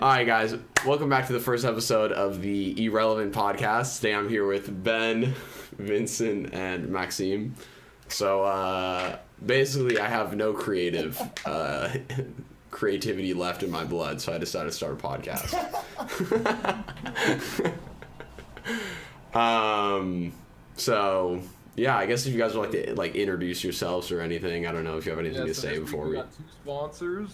Alright guys, welcome back to the first episode of the Irrelevant Podcast. Today I'm here with Ben, Vincent, and Maxime. So basically I have no creativity left in my blood, so I decided to start a podcast. So yeah, I guess if you guys would like to introduce yourselves or anything, I don't know if you have anything to say before we got two sponsors.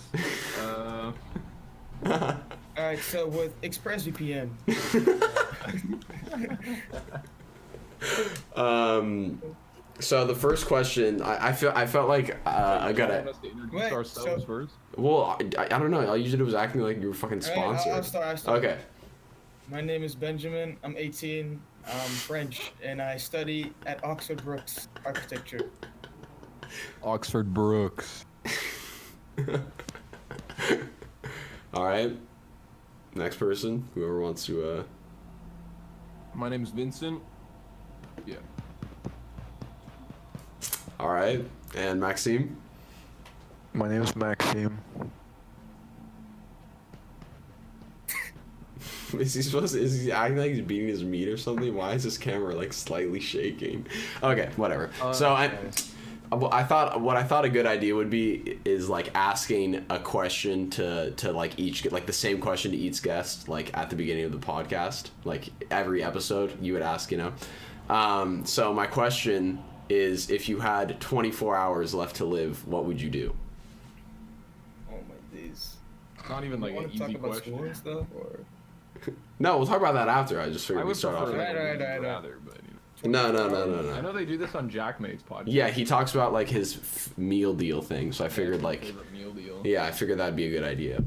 Alright, so with ExpressVPN. So the first question, I felt like I gotta. Wait, ourselves first. Well, I don't know. I usually was acting like you were fucking sponsored. I'll start. Okay. My name is Benjamin. I'm 18. I'm French, and I study at Oxford Brookes Architecture. Oxford Brookes. All right. Next person, whoever wants to. My name is Vincent. Yeah. All right, and Maxime. My name is Maxime. Is he acting like he's beating his meat or something? Why is his camera like slightly shaking? Okay, whatever. So I thought a good idea would be is like asking a question to like each, like the same question to each guest, like at the beginning of the podcast, like every episode you would ask, you know. So my question is, if you had 24 hours left to live, what would you do? Oh my days. Not even like an easy question. School and stuff, or? No, we'll talk about that after. I just figured I we'd would start off. Right. Rather, but you No. I know they do this on Jackmate's podcast. Yeah, he talks about like his meal deal thing, so I figured like, favorite meal deal. yeah, I figured that'd be a good idea.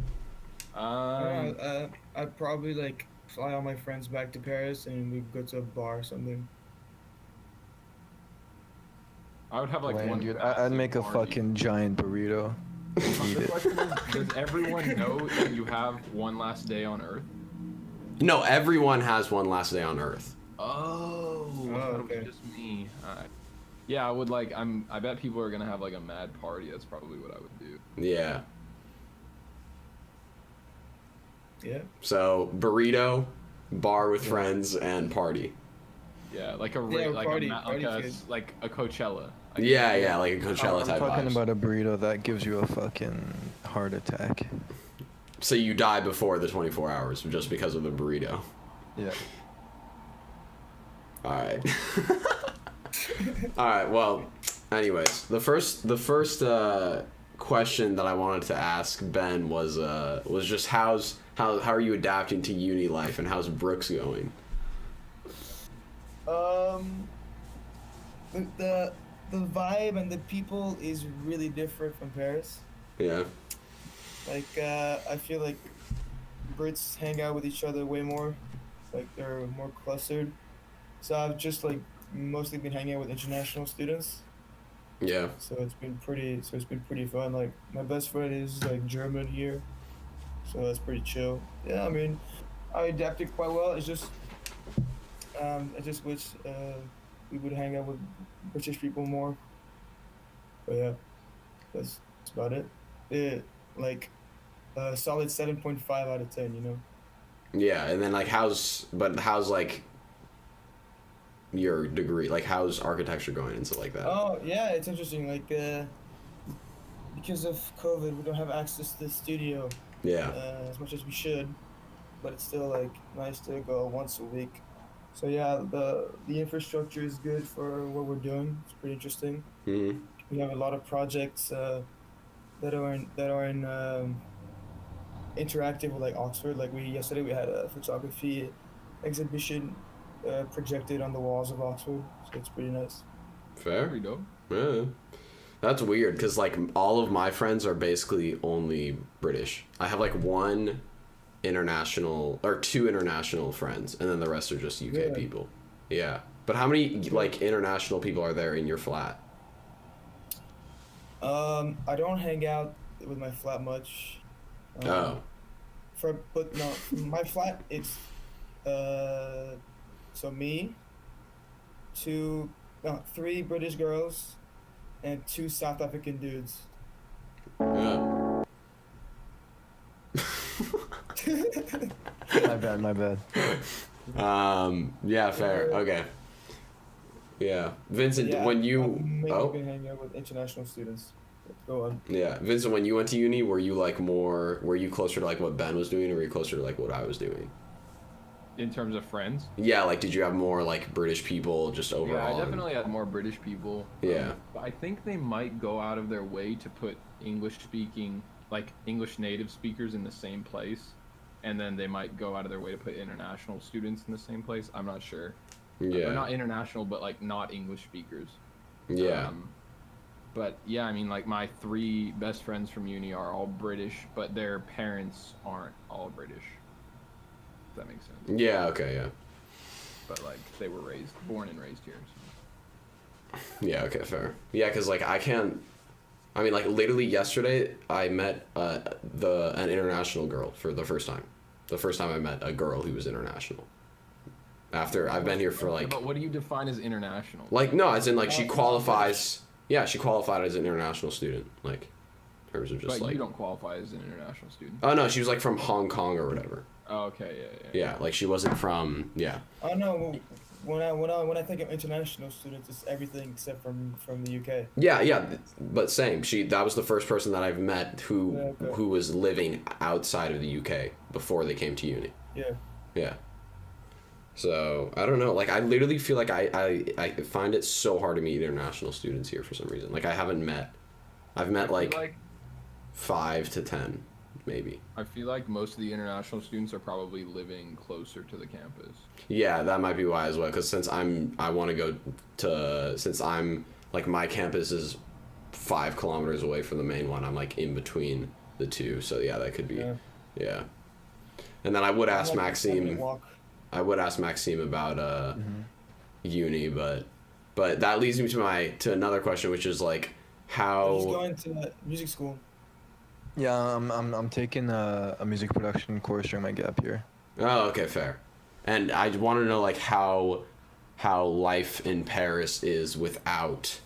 I'd probably like fly all my friends back to Paris and we'd go to a bar or something. I would have like Lame, one. dude. I'd make a party. fucking giant burrito. The question is, does everyone know that you have one last day on Earth? No, everyone has one last day on Earth. Oh, okay. Just me. Alright. Yeah, I would like. I bet people are gonna have like a mad party. That's probably what I would do. Yeah. Yeah. So burrito, bar with friends, and party. Yeah, like party like a Coachella. Yeah, like a Coachella I'm type talking vibes. about a burrito that gives you a fucking heart attack. So you die before the 24 hours just because of the burrito. Yeah. All right. All right. Well, anyways, the first question that I wanted to ask Ben was just how are you adapting to uni life, and how's Brooks going? The vibe and the people is really different from Paris. Yeah. Like I feel like Brits hang out with each other way more. Like they're more clustered. So I've just like mostly been hanging out with international students. Yeah. So it's been pretty fun. Like my best friend is like German here. So that's pretty chill. Yeah, I mean I adapted quite well. It's just I just wish we would hang out with British people more. But yeah, that's about it. Like a solid 7.5 out of 10, you know? Yeah, and then like how's like your degree? Like how's architecture going and stuff like that? Oh, yeah, it's interesting. Like, because of COVID, we don't have access to the studio Yeah. as much as we should, but it's still like nice to go once a week. So yeah, the infrastructure is good for what we're doing. It's pretty interesting. Mm-hmm. We have a lot of projects that are in interactive with like Oxford. Like yesterday we had a photography exhibition projected on the walls of Oxford, so it's pretty nice. Fair. There we go. Yeah. That's weird because like all of my friends are basically only British. I have like two international friends, and then the rest are just UK people. Yeah. But how many like international people are there in your flat? I don't hang out with my flat much. My flat it's so me, three British girls, and 2 South African dudes. Yeah. My bad. Yeah, fair. Okay. Yeah, Vincent, Yeah, when I've you mainly been hanging out with international students. Go on. yeah, Vincent, when you went to uni, were you closer to like what Ben was doing, or were you closer to like what I was doing? In terms of friends. Yeah, like did you have more like British people just overall? Yeah, I definitely had more British people. Yeah. But I think they might go out of their way to put English speaking, like English native speakers in the same place. And then they might go out of their way to put international students in the same place. I'm not sure. Yeah. Or not international, but like not English speakers. Yeah. But yeah, I mean, like my 3 best friends from uni are all British, but their parents aren't all British. If that makes sense. Yeah. Okay. Yeah. But like they were born and raised here. So. Yeah. Okay. Fair. Yeah, because like I can't. I mean, like literally yesterday, I met an international girl for the first time. The first time I met a girl who was international. After I've been here for like. But what do you define as international? Like no, as in like she qualifies. Yeah, she qualified as an international student. Like, in terms of just but like. you don't qualify as an international student. Oh no, she was like from Hong Kong or whatever. Oh, okay, yeah. Yeah, like she wasn't from. Yeah. Oh no, when I think of international students, it's everything except from the UK. Yeah, but same. That was the first person that I've met who Yeah, okay. who was living outside of the UK before they came to uni. Yeah. Yeah. So I don't know. Like I literally feel like I find it so hard to meet international students here for some reason. Like I've met like 5 to 10 maybe. I feel like most of the international students are probably living closer to the campus. Yeah, that might be why as well. Because since I'm like my campus is 5 kilometers away from the main one. I'm like in between the two. So yeah, that could be. Yeah. And then I would ask Maxime. I would ask Maxime about uni, but that leads me to another question, which is like how. He's going to music school. Yeah, I'm taking a music production course during my gap year. Oh, okay, fair. And I want to know like how life in Paris is without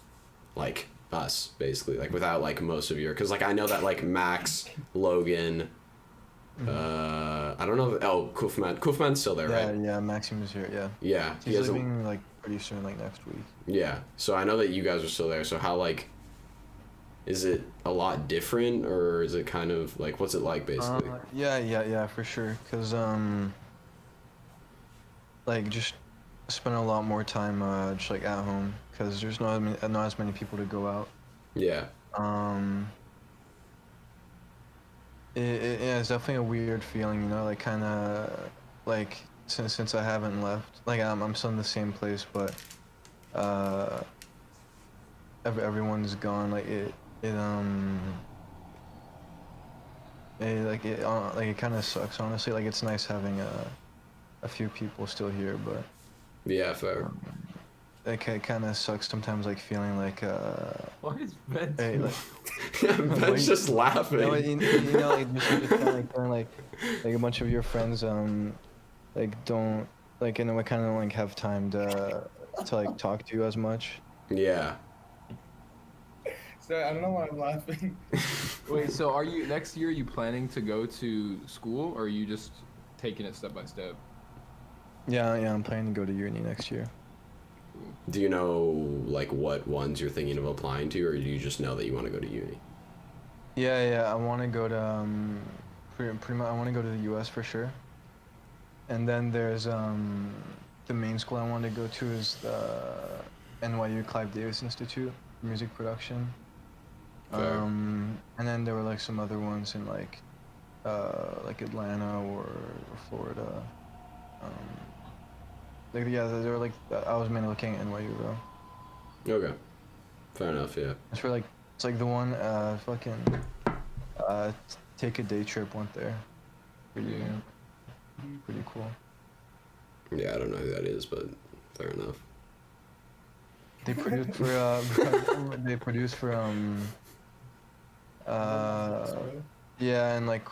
like us, basically, like without like most of your, because like I know that like Max, Logan. I don't know. Kufman's still there, right? Yeah, Maxime is here. Yeah. Yeah, He's leaving like pretty soon, like next week. Yeah, so I know that you guys are still there. So how like, is it a lot different, or is it kind of like what's it like basically? Yeah, for sure. Cause like just spend a lot more time just like at home, cause there's not as many people to go out. Yeah. It's definitely a weird feeling, you know, like kind of like since I haven't left, like I'm still in the same place, but everyone's gone. Like it kind of sucks, honestly. Like it's nice having a few people still here, but yeah, fair. It kind of sucks sometimes, like feeling like Why is Ben? hey, like, Ben's just laughing. you know, like just kind of like feeling like a bunch of your friends like don't like in a way kind of like have time to like talk to you as much. Yeah. Sorry, I don't know why I'm laughing. Wait, so are you next year? Are you planning to go to school, or are you just taking it step by step? Yeah, I'm planning to go to uni next year. Do you know like what ones you're thinking of applying to, or do you just know that you want to go to uni? Yeah, I want to go to pretty much I want to go to the US for sure. And then there's the main school I want to go to is the NYU Clive Davis Institute for Music Production. Fair. And then there were like some other ones in like Atlanta or Florida. Like yeah, they were like I was mainly looking at NYU though. Okay. Fair enough. Yeah. It's like the one take a day trip went there. Pretty cool. Yeah, I don't know who that is, but fair enough. They produced for yeah, and like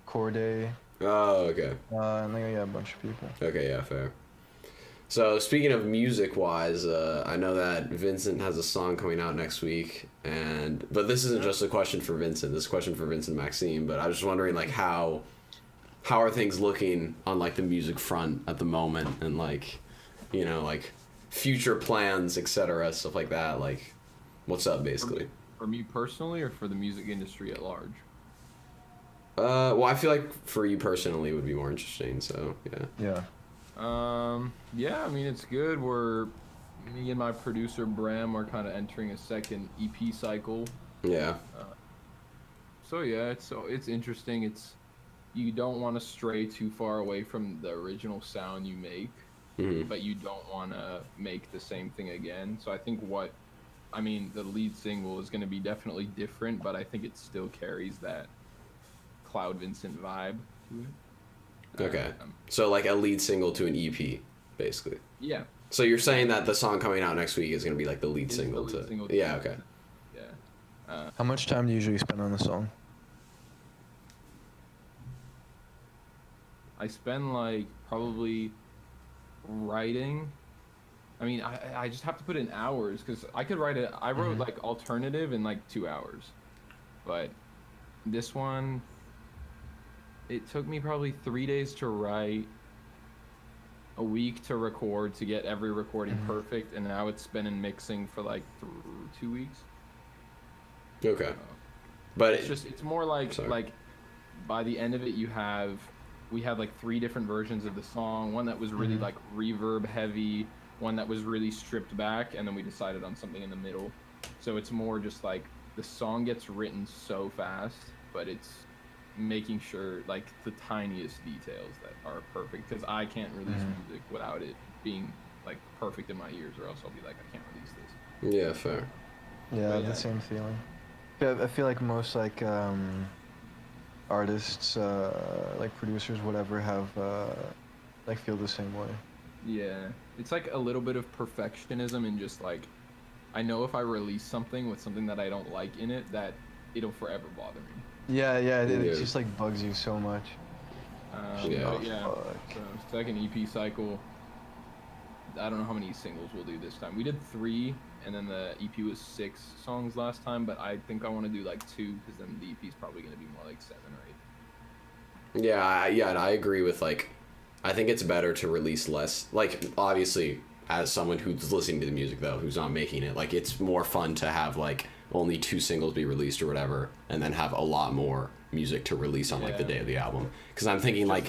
Corday. Oh, okay. And like a bunch of people. Okay, yeah, fair. So speaking of music-wise, I know that Vincent has a song coming out next week, but this isn't just a question for Vincent. This is a question for Vincent and Maxime. But I was just wondering, like, how how are things looking on like the music front at the moment, and like, you know, like future plans, etc., stuff like that. Like, what's up, basically? For me personally, or for the music industry at large? Well, I feel like for you personally would be more interesting. So yeah. Yeah, I mean, it's good. Me and my producer Bram are kind of entering a second EP cycle. Yeah. So yeah, it's interesting. You don't want to stray too far away from the original sound you make, but you don't want to make the same thing again. So I think the lead single is going to be definitely different, but I think it still carries that Cloud Vincent vibe to it. Okay. So like a lead single to an EP, basically. Yeah. So you're saying that the song coming out next week is going to be like the lead single to... Yeah, okay. Yeah. How much time do you usually spend on the song? I spend like probably writing. I mean, I just have to put in hours because I could write it. I wrote like alternative in like 2 hours, but this one, it took me probably 3 days to write, a week to record to get every recording perfect, and now it's been in mixing for like 2 weeks. Okay. But it's more like by the end of it we had like 3 different versions of the song. One that was really like reverb heavy, one that was really stripped back, and then we decided on something in the middle. So it's more just like the song gets written so fast, but it's making sure like the tiniest details that are perfect, because I can't release music without it being like perfect in my ears, or else I'll be like, I can't release this. Yeah, fair. Yeah, the same feeling. Yeah, I feel like most like artists, like producers, whatever, have like feel the same way. Yeah, it's like a little bit of perfectionism, and just like, I know if I release something with something that I don't like in it, that it'll forever bother me. Yeah, it just like bugs you so much. So second EP cycle. I don't know how many singles we'll do this time. We did 3, and then the EP was 6 songs last time, but I think I want to do like 2, because then the EP is probably going to be more like 7 or 8. Yeah, and I agree with like, I think it's better to release less. Like, obviously, as someone who's listening to the music though, who's not making it, like it's more fun to have like only 2 singles be released or whatever, and then have a lot more music to release on like the day of the album. Because I'm thinking like,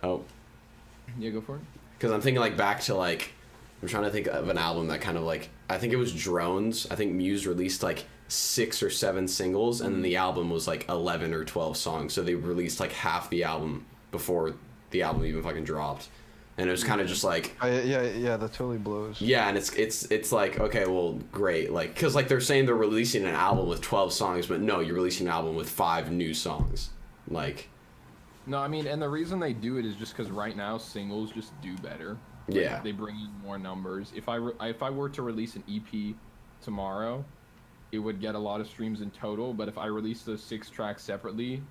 Yeah, go for it. Because I'm thinking like back to like, I'm trying to think of an album that kind of like, I think it was Drones. I think Muse released like 6 or 7 singles, and then the album was like 11 or 12 songs. So they released like half the album before the album even fucking dropped. And it was kind of just like... Yeah, that totally blows. Yeah, and it's like, okay, well, great. Like, because like they're saying they're releasing an album with 12 songs, but no, you're releasing an album with 5 new songs. Like... No, I mean, and the reason they do it is just because right now singles just do better. Like, yeah. They bring in more numbers. If I were to release an EP tomorrow, it would get a lot of streams in total. But if I released those 6 tracks separately,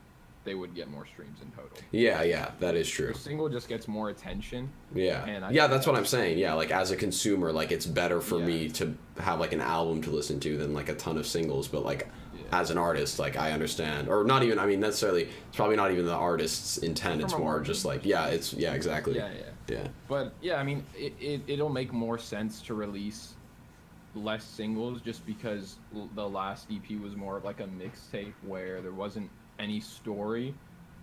they would get more streams in total. Yeah, that is true. The single just gets more attention. Yeah. And that's what I'm saying. Yeah, like as a consumer, like it's better for me to have like an album to listen to than like a ton of singles. But like as an artist, like I understand, or not even, I mean, necessarily, it's probably not even the artist's intent. It's more just like, exactly. Yeah. But yeah, I mean, it'll make more sense to release less singles, just because the last EP was more of like a mixtape where there wasn't any story.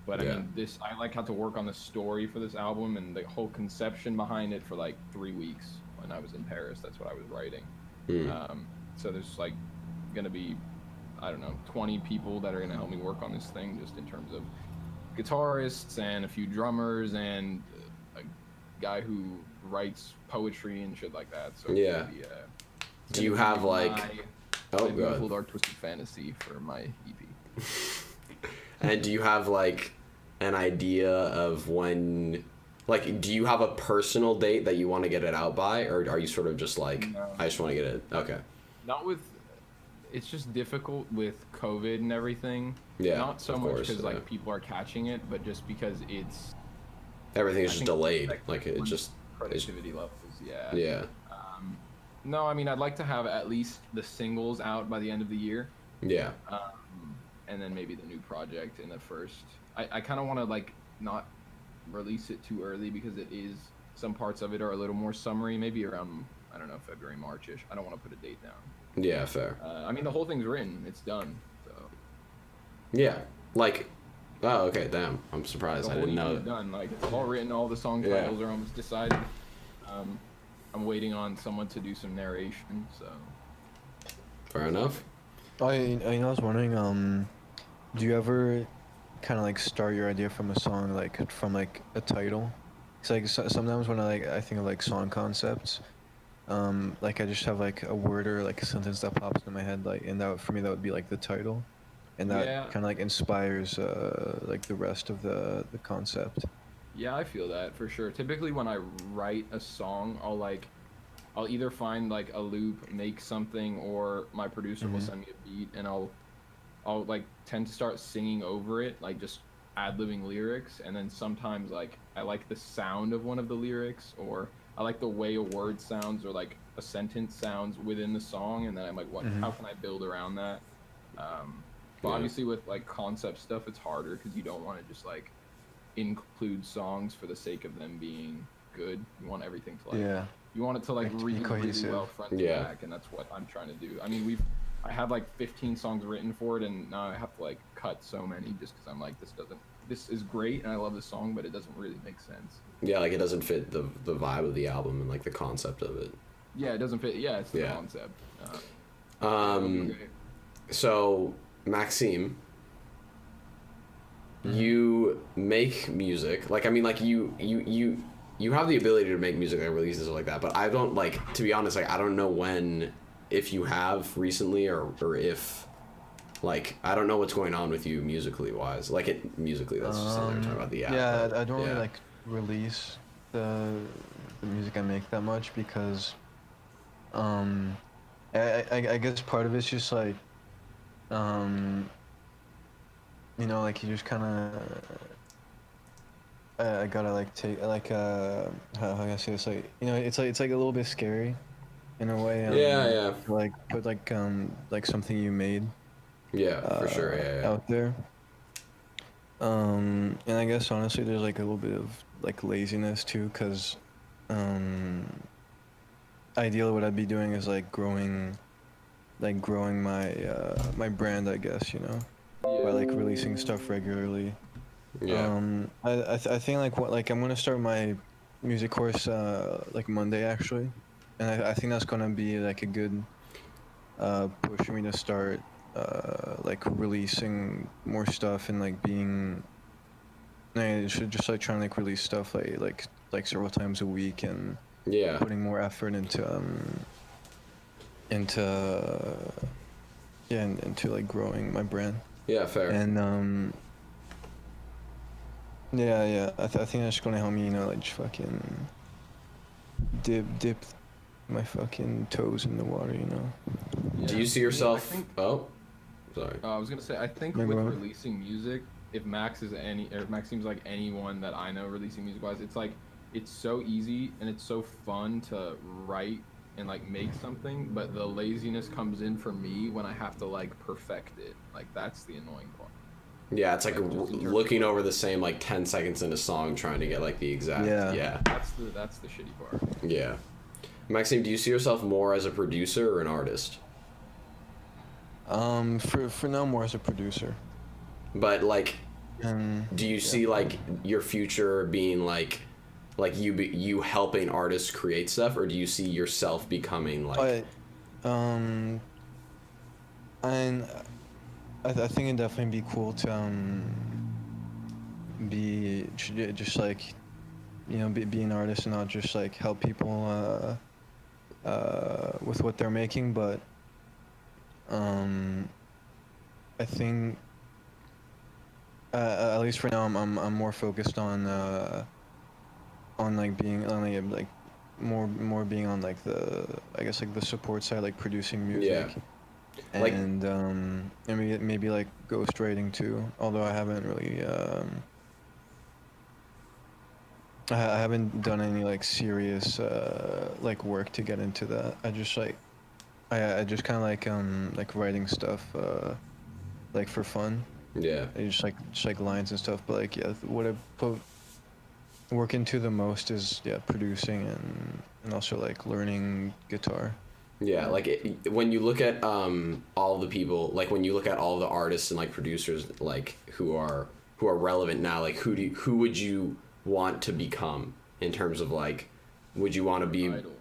But I mean, I like had to work on the story for this album and the whole conception behind it for like 3 weeks when I was in Paris. That's what I was writing. So there's like gonna be, I don't know, 20 people that are gonna help me work on this thing, just in terms of guitarists and a few drummers and a guy who writes poetry and shit like that. So yeah. Do you have like my Beautiful Dark Twisted Fantasy for my EP? And do you have like an idea of when, like, do you have a personal date that you want to get it out by, or are you sort of just like, no, I just want to get it? Okay. Not with, it's just difficult with COVID and everything. Yeah. Not so much because like people are catching it, but just because everything is just delayed. Like it just productivity levels. Yeah. Yeah. No, I mean, I'd like to have at least the singles out by the end of the year. Yeah. And then maybe the new project in the first. I kind of want to like not release it too early because it is, some parts of it are a little more summery, maybe around, I don't know, February, March-ish. I don't want to put a date down. Yeah, fair. I mean, the whole thing's written, it's done, so. Yeah, like, oh, okay, damn. I'm surprised. I didn't know it's done. Like, it's all written, all the song titles are almost decided. I'm waiting on someone to do some narration, so. Fair enough. I was wondering, do you ever kind of like start your idea from a song, like from like a title? It's like sometimes when I think of like song concepts, like I just have like a word or like a sentence that pops in my head, like, and that for me that would be like the title, and that kind of like inspires like the rest of the concept. Yeah, I feel that for sure. Typically when I write a song, I'll either find like a loop, make something, or my producer will send me a beat, and I'll like tend to start singing over it, like just ad-libbing lyrics, and then sometimes like I like the sound of one of the lyrics, or I like the way a word sounds, or like a sentence sounds within the song, and then I'm like, how can I build around that? But obviously with like concept stuff, it's harder because you don't want to just like include songs for the sake of them being good. You want everything to like you want it to like read really well front to back, and that's what I'm trying to do. I mean, I have like 15 songs written for it, and now I have to like cut so many just because I'm like, this is great and I love this song, but it doesn't really make sense. Yeah, like it doesn't fit the vibe of the album and like the concept of it. Yeah, it doesn't fit. Yeah, it's the concept. So Maxime, you make music. Like, I mean, like you have the ability to make music and releases like that, but I don't, like, to be honest, like I don't know when, if you have recently or if, like, I don't know what's going on with you musically wise. Like musically, that's just something we're talking about the app. Yeah, I don't really like release the music I make that much because I guess part of it's just like you know, like you just kind of I gotta like take like how can I say this, like, you know, it's like a little bit scary in a way. Yeah. To, like put like something you made. Yeah, for sure. Out there. And I guess honestly, there's like a little bit of like laziness too, cause ideally what I'd be doing is like growing my my brand, I guess, you know, by like releasing stuff regularly. I think like I'm gonna start my music course like Monday actually, and I think that's gonna be like a good push for me to start like releasing more stuff and like being I should just like trying to like release stuff like several times a week and putting more effort into like growing my brand. Yeah, fair. And I think that's gonna help me, you know, like just fucking dip my fucking toes in the water, you know. Do you see yourself? Sorry. I was gonna say, I think with releasing music, if Maxime's like anyone that I know releasing music wise, it's like it's so easy and it's so fun to write and like make something, but the laziness comes in for me when I have to like perfect it. Like that's the annoying part. Yeah, it's like looking over the same like 10 seconds in a song trying to get like the exact That's the shitty part. Yeah. Maxime, do you see yourself more as a producer or an artist? For now, more as a producer. But like, do you see like your future being like you helping artists create stuff, or do you see yourself becoming like? I think it'd definitely be cool to be just like, you know, be an artist and not just like help people with what they're making, but I think at least for now I'm more focused on like being on like more being on like the, I guess, like the support side, like producing music. And maybe like ghostwriting too, although I haven't really I haven't done any like serious like work to get into that. I just like I just kind of like writing stuff like for fun. Yeah. And just like lines and stuff. But like, yeah, what I put work into the most is producing and also like learning guitar. Yeah, like when you look at all the people, like when you look at all the artists and like producers like who are relevant now, like who would you want to become in terms of like, would you want to be? Idol.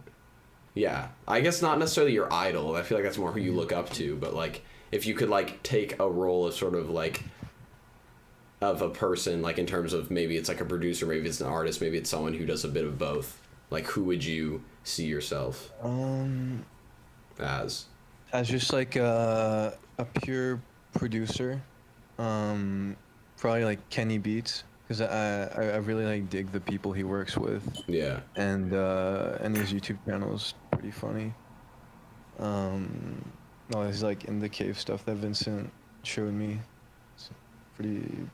Yeah, I guess not necessarily your idol. I feel like that's more who you look up to. But like, if you could like take a role of sort of like of a person, like in terms of maybe it's like a producer, maybe it's an artist, maybe it's someone who does a bit of both. Like, who would you see yourself as just like a pure producer, probably like Kenny Beats, because I really like dig the people he works with. Yeah. And his YouTube channel is pretty funny. All his like in the cave stuff that Vincent showed me, it's pretty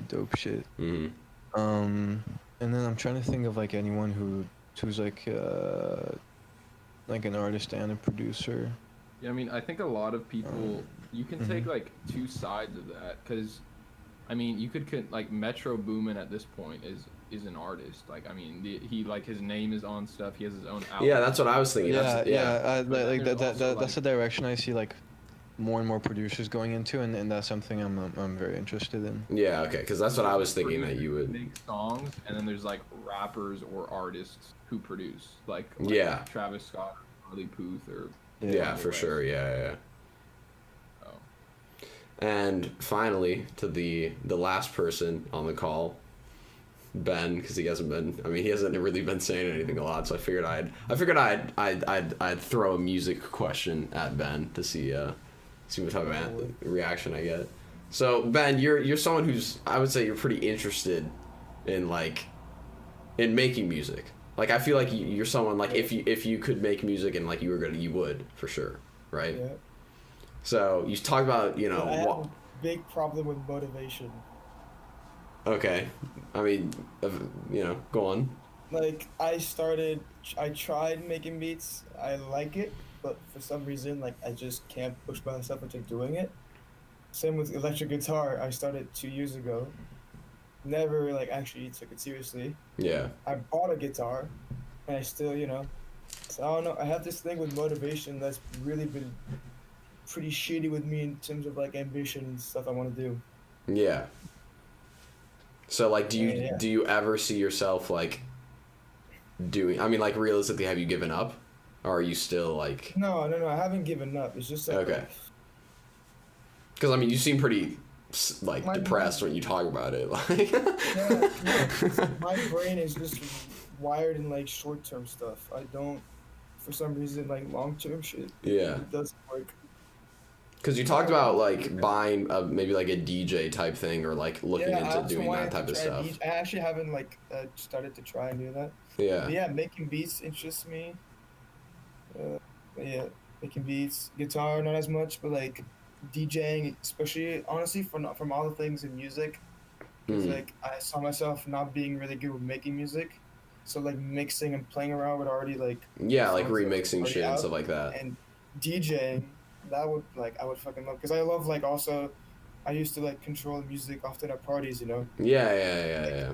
dope shit. Mm-hmm. And then I'm trying to think of like anyone who's like an artist and a producer. Yeah, I mean, I think a lot of people, you can take like two sides of that, because I mean, you could like Metro Boomin at this point is an artist. Like, I mean, he like his name is on stuff. He has his own album. Yeah, that's what I was thinking. Like that's the direction I see like more and more producers going into, and that's something I'm very interested in. Yeah, okay, because that's what I was thinking that you would make songs, and then there's like rappers or artists who produce, like yeah, Travis Scott, Charlie Puth, or yeah, for sure, yeah. Oh. And finally, to the last person on the call, Ben, because he hasn't really been saying anything a lot, so I figured I'd throw a music question at Ben to see what type of reaction I get. So Ben, you're someone who's, I would say you're pretty interested in making music. Like, I feel like you're someone like, if you could make music and like you would for sure, right? Yeah. So you talk about I have a big problem with motivation. Okay, I mean, go on. Like, I tried making beats. I like it, but for some reason, like, I just can't push myself into doing it. Same with electric guitar. I started 2 years ago. Never, like, actually took it seriously. Yeah. I bought a guitar, and I still, so I don't know. I have this thing with motivation that's really been pretty shitty with me in terms of, like, ambition and stuff I want to do. Yeah. So, like, do you ever see yourself, like, doing, I mean, like, realistically, have you given up? Or are you still, like... No, I haven't given up. It's just, like... Okay. Because, I mean, you seem pretty, like, depressed when you talk about it. Like... yeah. My brain is just wired in, like, short-term stuff. I don't, for some reason, like, long-term shit. Yeah. It doesn't work. Because you talked about, like, buying maybe, like, a DJ type thing, or, like, looking into doing that type of stuff. I actually haven't, like, started to try and do that. Yeah. But yeah, making beats interests me. Yeah, making beats. Guitar, not as much, but, like, DJing, especially, honestly, from all the things in music, because, like, I saw myself not being really good with making music. So, like, mixing and playing around with already, like... Yeah, like, remixing shit and stuff like that. And DJing... That would, like, I would fucking love, because I love, like, also, I used to, like, control music often at parties, Yeah. Yeah,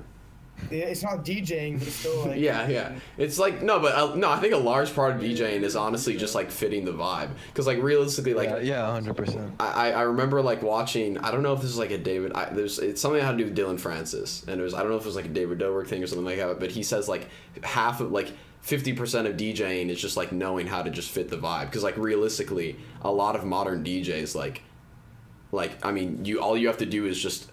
it's not DJing, but it's still, like... yeah. It's like, no, but, no, I think a large part of DJing is honestly just, like, fitting the vibe. Because, like, realistically, like... Yeah, 100%. I remember, like, watching, I don't know if this is, like, a it's something that had to do with Dylan Francis. And I don't know if it was, like, a David Dobrik thing or something like that, but he says, like, half of, like... 50% of DJing is just like knowing how to just fit the vibe, because like realistically a lot of modern DJs like I mean all you have to do is just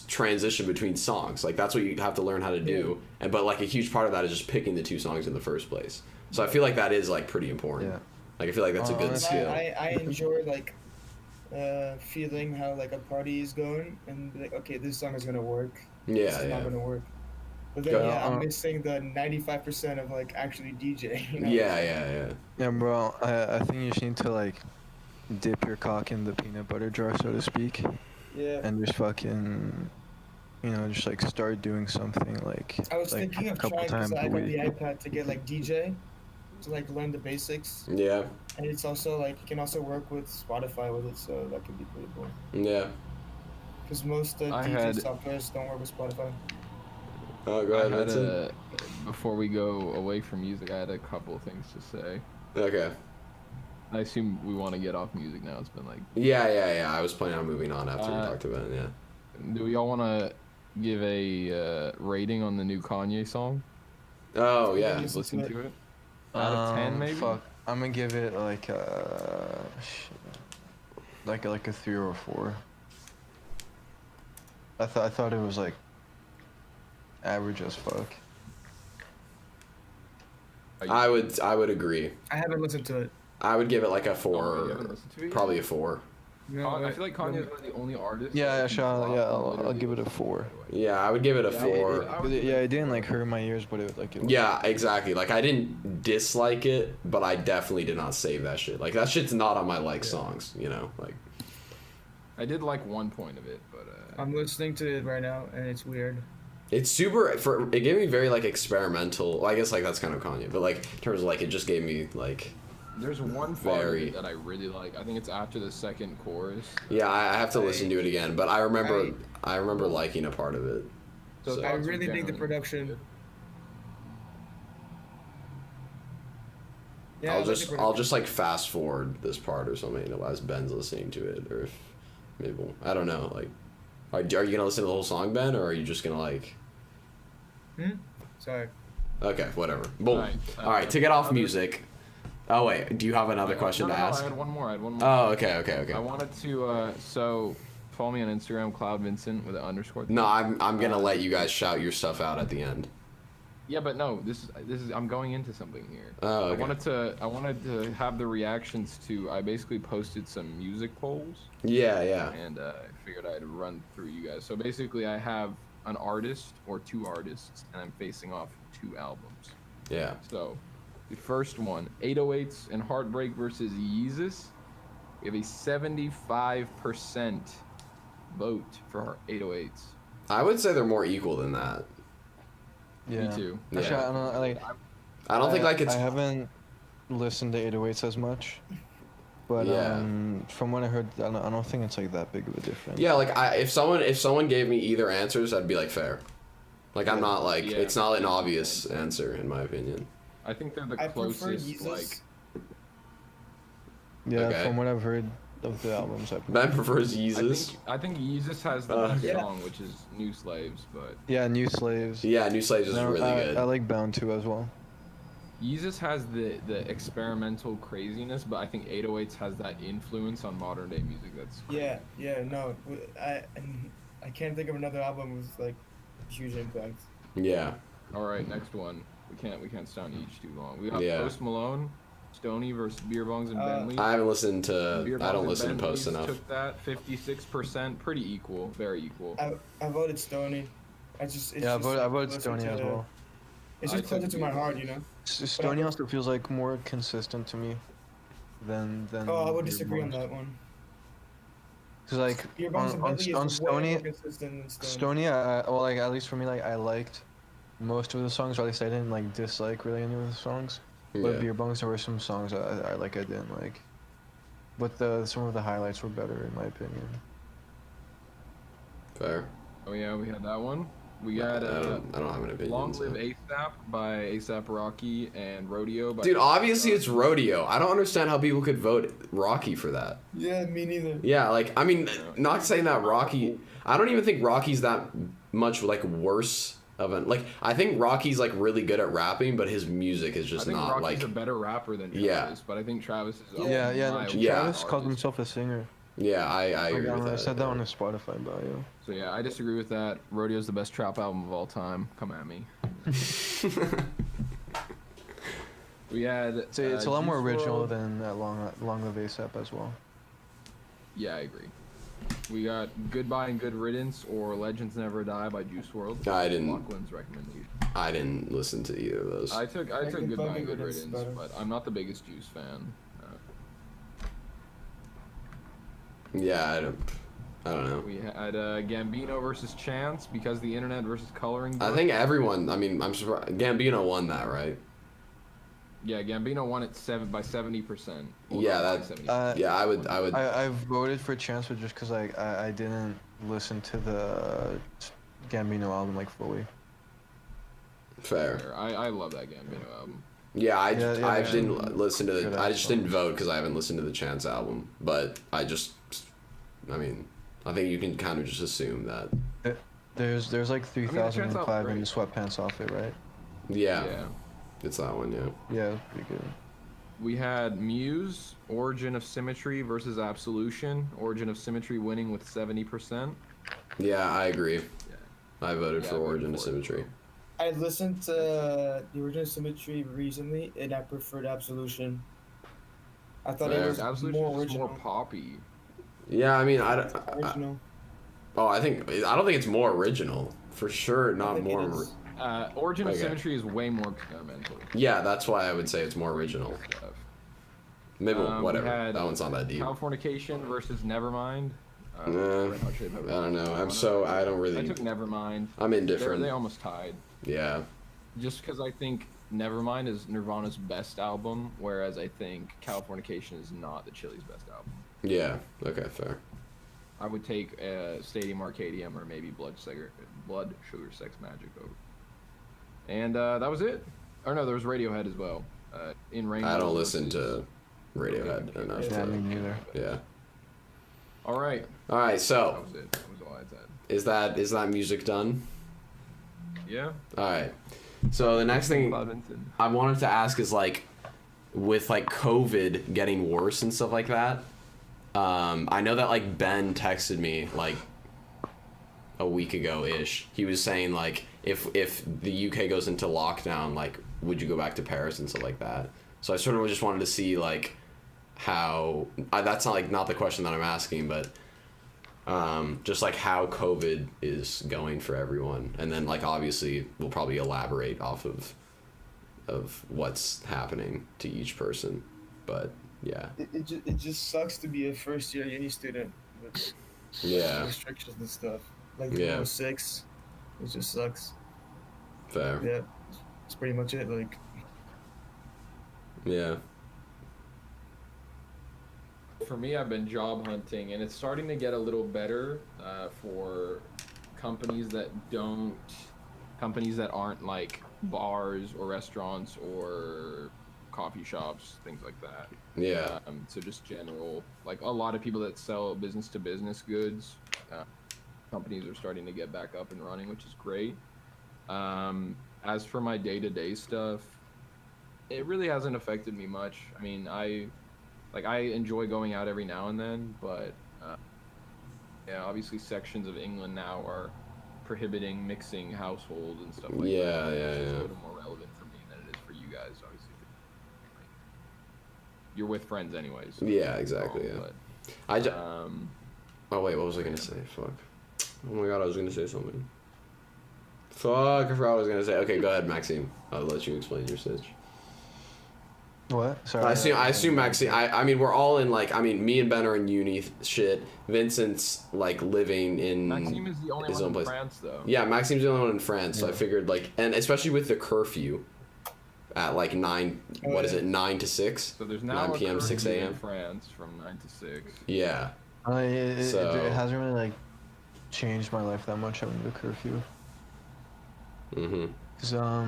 transition between songs, like that's what you have to learn how to do. And but like a huge part of that is just picking the two songs in the first place, so I feel like that is like pretty important. Like I feel like that's a good skill. I enjoy like feeling how like a party is going and like, okay, this song is gonna work, this is not gonna work. But then, I'm missing the 95% of, like, actually DJing. Yeah, bro, I think you just need to, like, dip your cock in the peanut butter jar, so to speak. Yeah. And just fucking, just, like, start doing something, like... I was like, thinking of trying, because I got the iPad to get, like, DJ, to, like, learn the basics. Yeah. And it's also, like, you can also work with Spotify with it, so that could be pretty cool. Yeah. Because most I DJ had- softwares don't work with Spotify. Oh, go I ahead, had Vincent. before we go away from music, I had a couple of things to say. Okay. I assume we want to get off music now. It's been like, Yeah. I was planning on moving on after we Uh, talked about it. Yeah. do we all want to give a rating on the new Kanye song? Oh yeah. Yes. Listen to it. Out of 10, maybe. Fuck. I'm gonna give it like like a 3 or a 4. I thought it was like average as fuck. I would agree. I haven't listened to it. I would give it like a 4, Oh, you or haven't listened to it yet? probably a 4. No, I feel like Kanye is one of the only artists. Yeah, that can drop I'll literally give it a the- 4. Yeah, I would give it a Yeah, 4. I would give Yeah, it didn't like hurt my ears, but it like it was, Yeah, exactly. Like I didn't dislike it, but I definitely did not save that shit. Like that shit's not on my songs, you know? Like I did like one point of it, but I'm listening to it right now, and it's weird. it's super it gave me very like experimental. Well, I guess like that's kind of Kanye, but like in terms of like it just gave me like there's one part of Very. it that I really like. I think it's after the second chorus. yeah, I have to listen to it again, but I remember I- I remember liking a part of it. So So- I thoughts really think the generally production. good. Yeah, I like the I'll just like fast forward this part or something as Ben's listening to it, or if maybe I don't know. Like, are you gonna listen to the whole song, Ben, or are you just gonna like? Sorry. Okay, whatever. Boom. Alright, All right, to get off other- music. Oh wait, do you have another question no, to no, ask? I had one more. Oh, okay. I wanted to so follow me on Instagram, Cloud Vincent with an underscore. No, I'm gonna let you guys shout your stuff out at the end. Yeah, but no, this is I'm going into something here. Oh, okay. I wanted to have the reactions to. I basically posted some music polls, Yeah. and I figured I'd run through you guys. So basically, I have an artist or 2 artists, and I'm facing off 2 albums. Yeah. So, the first one, 808s and Heartbreak versus Yeezus. We have a 75% vote for 808s. I would say they're more equal than that. yeah. Me too. Yeah. Actually, I don't know, like I don't think like it's I haven't listened to 808s as much, but Yeah. from what I heard, I don't think it's like that big of a difference. yeah. Like if someone gave me either answers, I'd be like fair. Like I'm not like Yeah. it's not an obvious answer in my opinion. I think they're the I prefer closest, Yeezus. like, Yeah, Okay. from what I've heard of the albums, Ben prefers Yeezus. I think Yeezus has the Uh, best Yeah. song, which is New Slaves, but Yeah, New Slaves. Yeah, New Slaves is No, really good. I like Bound 2 as well. Yeezus has the experimental craziness, but I think 808s has that influence on modern day music that's Yeah, no. I can't think of another album with like huge impact. Yeah. All right, next one. We can't stay on each too long. We got Yeah. Post Malone, Stoney versus Beer Bongs and Bentley. I haven't listened to. Beer I Bongs don't and listen to Post Bentleys enough. Took that 56%, pretty equal, very equal. I voted Stoney. It's Yeah, I just voted closer Stoney to as the- well. It's I just closer took to my Beer heart, Bongs. you know. Stoney also feels like more consistent to me than. Oh, I would Beer disagree on Bongs. that one. Cause like Beer Bongs and on Bentley is way Stoney, more consistent than Stoney. Stoney, well, like at least for me, like I liked most of the songs, or at least I didn't like dislike really any of the songs. But Yeah. Beer Bongs, there were some songs I didn't like, but some of the highlights were better in my opinion. Fair. Oh yeah, we had that one. We I got don't have an opinion. Long so. Live ASAP by ASAP Rocky and Rodeo by Dude, obviously it's Rodeo. I don't understand how people could vote Rocky for that. Yeah, me neither. Yeah, like I mean, not saying that Rocky. I don't even think Rocky's that much like worse of an like. I think Rocky's like really good at rapping, but his music is I just think not Rocky's like. a better rapper than Travis, Yeah. but I think Travis is Yeah, Yeah. Travis called himself a singer. Yeah, I agree with I that. said that on his Spotify bio. So yeah, I disagree with that. Rodeo's the best trap album of all time. Come at me. We had. It's a lot more Juice original WRLD. than that Long Live ASAP as well. Yeah, I agree. We got Goodbye and Good Riddance or Legends Never Die by Juice WRLD. I didn't. Lachlan's recommendation. I didn't listen to either of those. I took can Goodbye fucking and Good Riddance Riddance, better. but I'm not the biggest Juice fan. Yeah, I don't know. We had Gambino versus Chance because the internet versus Coloring I Book. think everyone. I mean, I'm surprised. Gambino won that, right? Yeah, Gambino won it by 70%. Yeah, that- yeah, I would. I voted for Chance, but just because like I didn't listened to the Gambino album like fully. Fair. I love that Gambino album. Yeah, I yeah, didn't listen to good the. I just didn't songs. vote because I haven't listened to the Chance album. But I mean, I think you can kind of just assume that. There's like the Chance album's 3005 in the great. sweatpants outfit, right? Yeah, Yeah. it's that one. Yeah. Yeah, it's pretty good. We had Muse, Origin of Symmetry versus Absolution. Origin of Symmetry winning with 70%. Yeah, I agree. Yeah. I voted Yeah, for I voted Origin for of it, Symmetry. I listened to the original Symmetry recently, and I preferred Absolution. I thought Fair. it was Absolution more is original. more poppy. Yeah, I mean, Original. I don't think it's more original. For sure, I not think more. it is. Origin of Okay. Symmetry is way more experimental. Yeah, that's why I would say it's more original. Stuff. Maybe We whatever. had That one's not that deep. Californication versus Nevermind. Nah, Red Hot Chili Peppers. I don't know. I don't I really. took Nevermind. I'm indifferent. They almost tied. Yeah. Just because I think Nevermind is Nirvana's best album, whereas I think Californication is not the Chili's best album. Yeah. Okay. Fair. I would take Stadium Arcadium or maybe Blood Sugar Sex Magic over. And that was it. Or no, there was Radiohead as well. In Rainbow. I don't listen versus- to Radiohead enough. Yeah, to, me neither. yeah. All right. All right. That So was it. That was all I said. is that music done? Yeah. All right. So the next thing Vincent. I wanted to ask is like, with like COVID getting worse and stuff like that. I know that like Ben texted me like a week ago ish. He was saying like if the UK goes into lockdown, like would you go back to Paris and stuff like that. So I sort of just wanted to see like how that's not the question that I'm asking, but just like how COVID is going for everyone, and then like obviously we'll probably elaborate off of what's happening to each person, but yeah. It just sucks to be a first year uni student with Yeah. restrictions and stuff. Like Yeah. 06, it just sucks. Fair. Yeah, that's pretty much it. Like, Yeah. For me, I've been job hunting, and it's starting to get a little better for companies that aren't like bars or restaurants or coffee shops, things like that. Yeah. So just general, like a lot of people that sell business to business goods, companies are starting to get back up and running, which is great. As for my day-to-day stuff, it really hasn't affected me much. I mean, I enjoy going out every now and then, but yeah, obviously sections of England now are prohibiting mixing households and stuff like that. Yeah, which yeah, is yeah. a little more relevant for me than it is for you guys, obviously. Like, you're with friends anyways. So Yeah, exactly, yeah. But, Oh wait, what was I gonna say? Fuck. Oh my god, I was gonna say something. Fuck, I forgot what I was gonna say. Okay, go ahead, Maxime. I'll let you explain your stitch. What? Sorry. I assume Maxime. I mean, we're all in like. I mean, me and Ben are in uni shit. Vincent's like living in Maxime is the only his one own in place. France, though. Yeah, Maxime's the only one in France, so I Yeah. figured like, and especially with the curfew at like 9. What is it? 9 to 6. So there's now 9 a p.m. 6 curfew in a.m. France from 9 to 6. Yeah. It hasn't really like changed my life that much having the curfew. Mhm. Cause I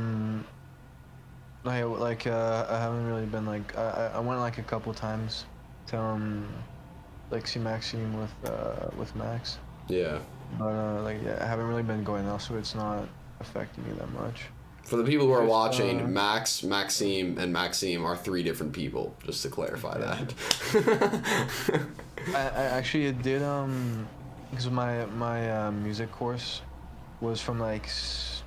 haven't really been like I went like a couple times to like see Maxime with Max, Yeah. but like yeah, I haven't really been going out, so it's not affecting me that much. For the people who are Just, watching, Max, Maxime, and Maxime are 3 different people. Just to clarify that. I actually did because my music course was from like 6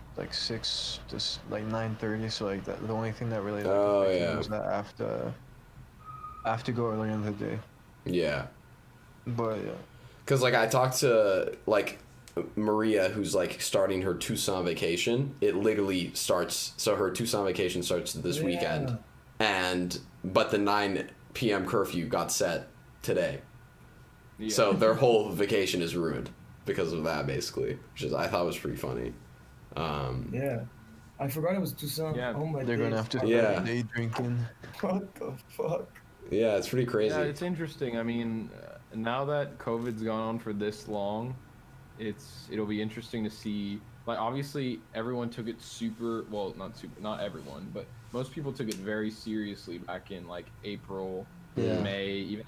to like 9:30, so like the only thing that really like, Oh, affected me yeah. was that I have to go earlier in the day. Yeah. But yeah. Because, like, I talked to, like, Maria, who's, like, starting her Tucson vacation. It literally starts, so her Tucson vacation starts this weekend. But the 9 p.m. curfew got set today. Yeah. So their whole vacation is ruined because of that, basically. Which I thought was pretty funny. yeah. I forgot it was Tucson. Yeah, Oh my They're gonna have to start Yeah. day drinking. What the fuck? Yeah, it's pretty crazy. Yeah, it's interesting. I mean, now that COVID's gone on for this long, it'll be interesting to see. Like, obviously, everyone took it not everyone, but most people took it very seriously back in like April, Yeah. May, even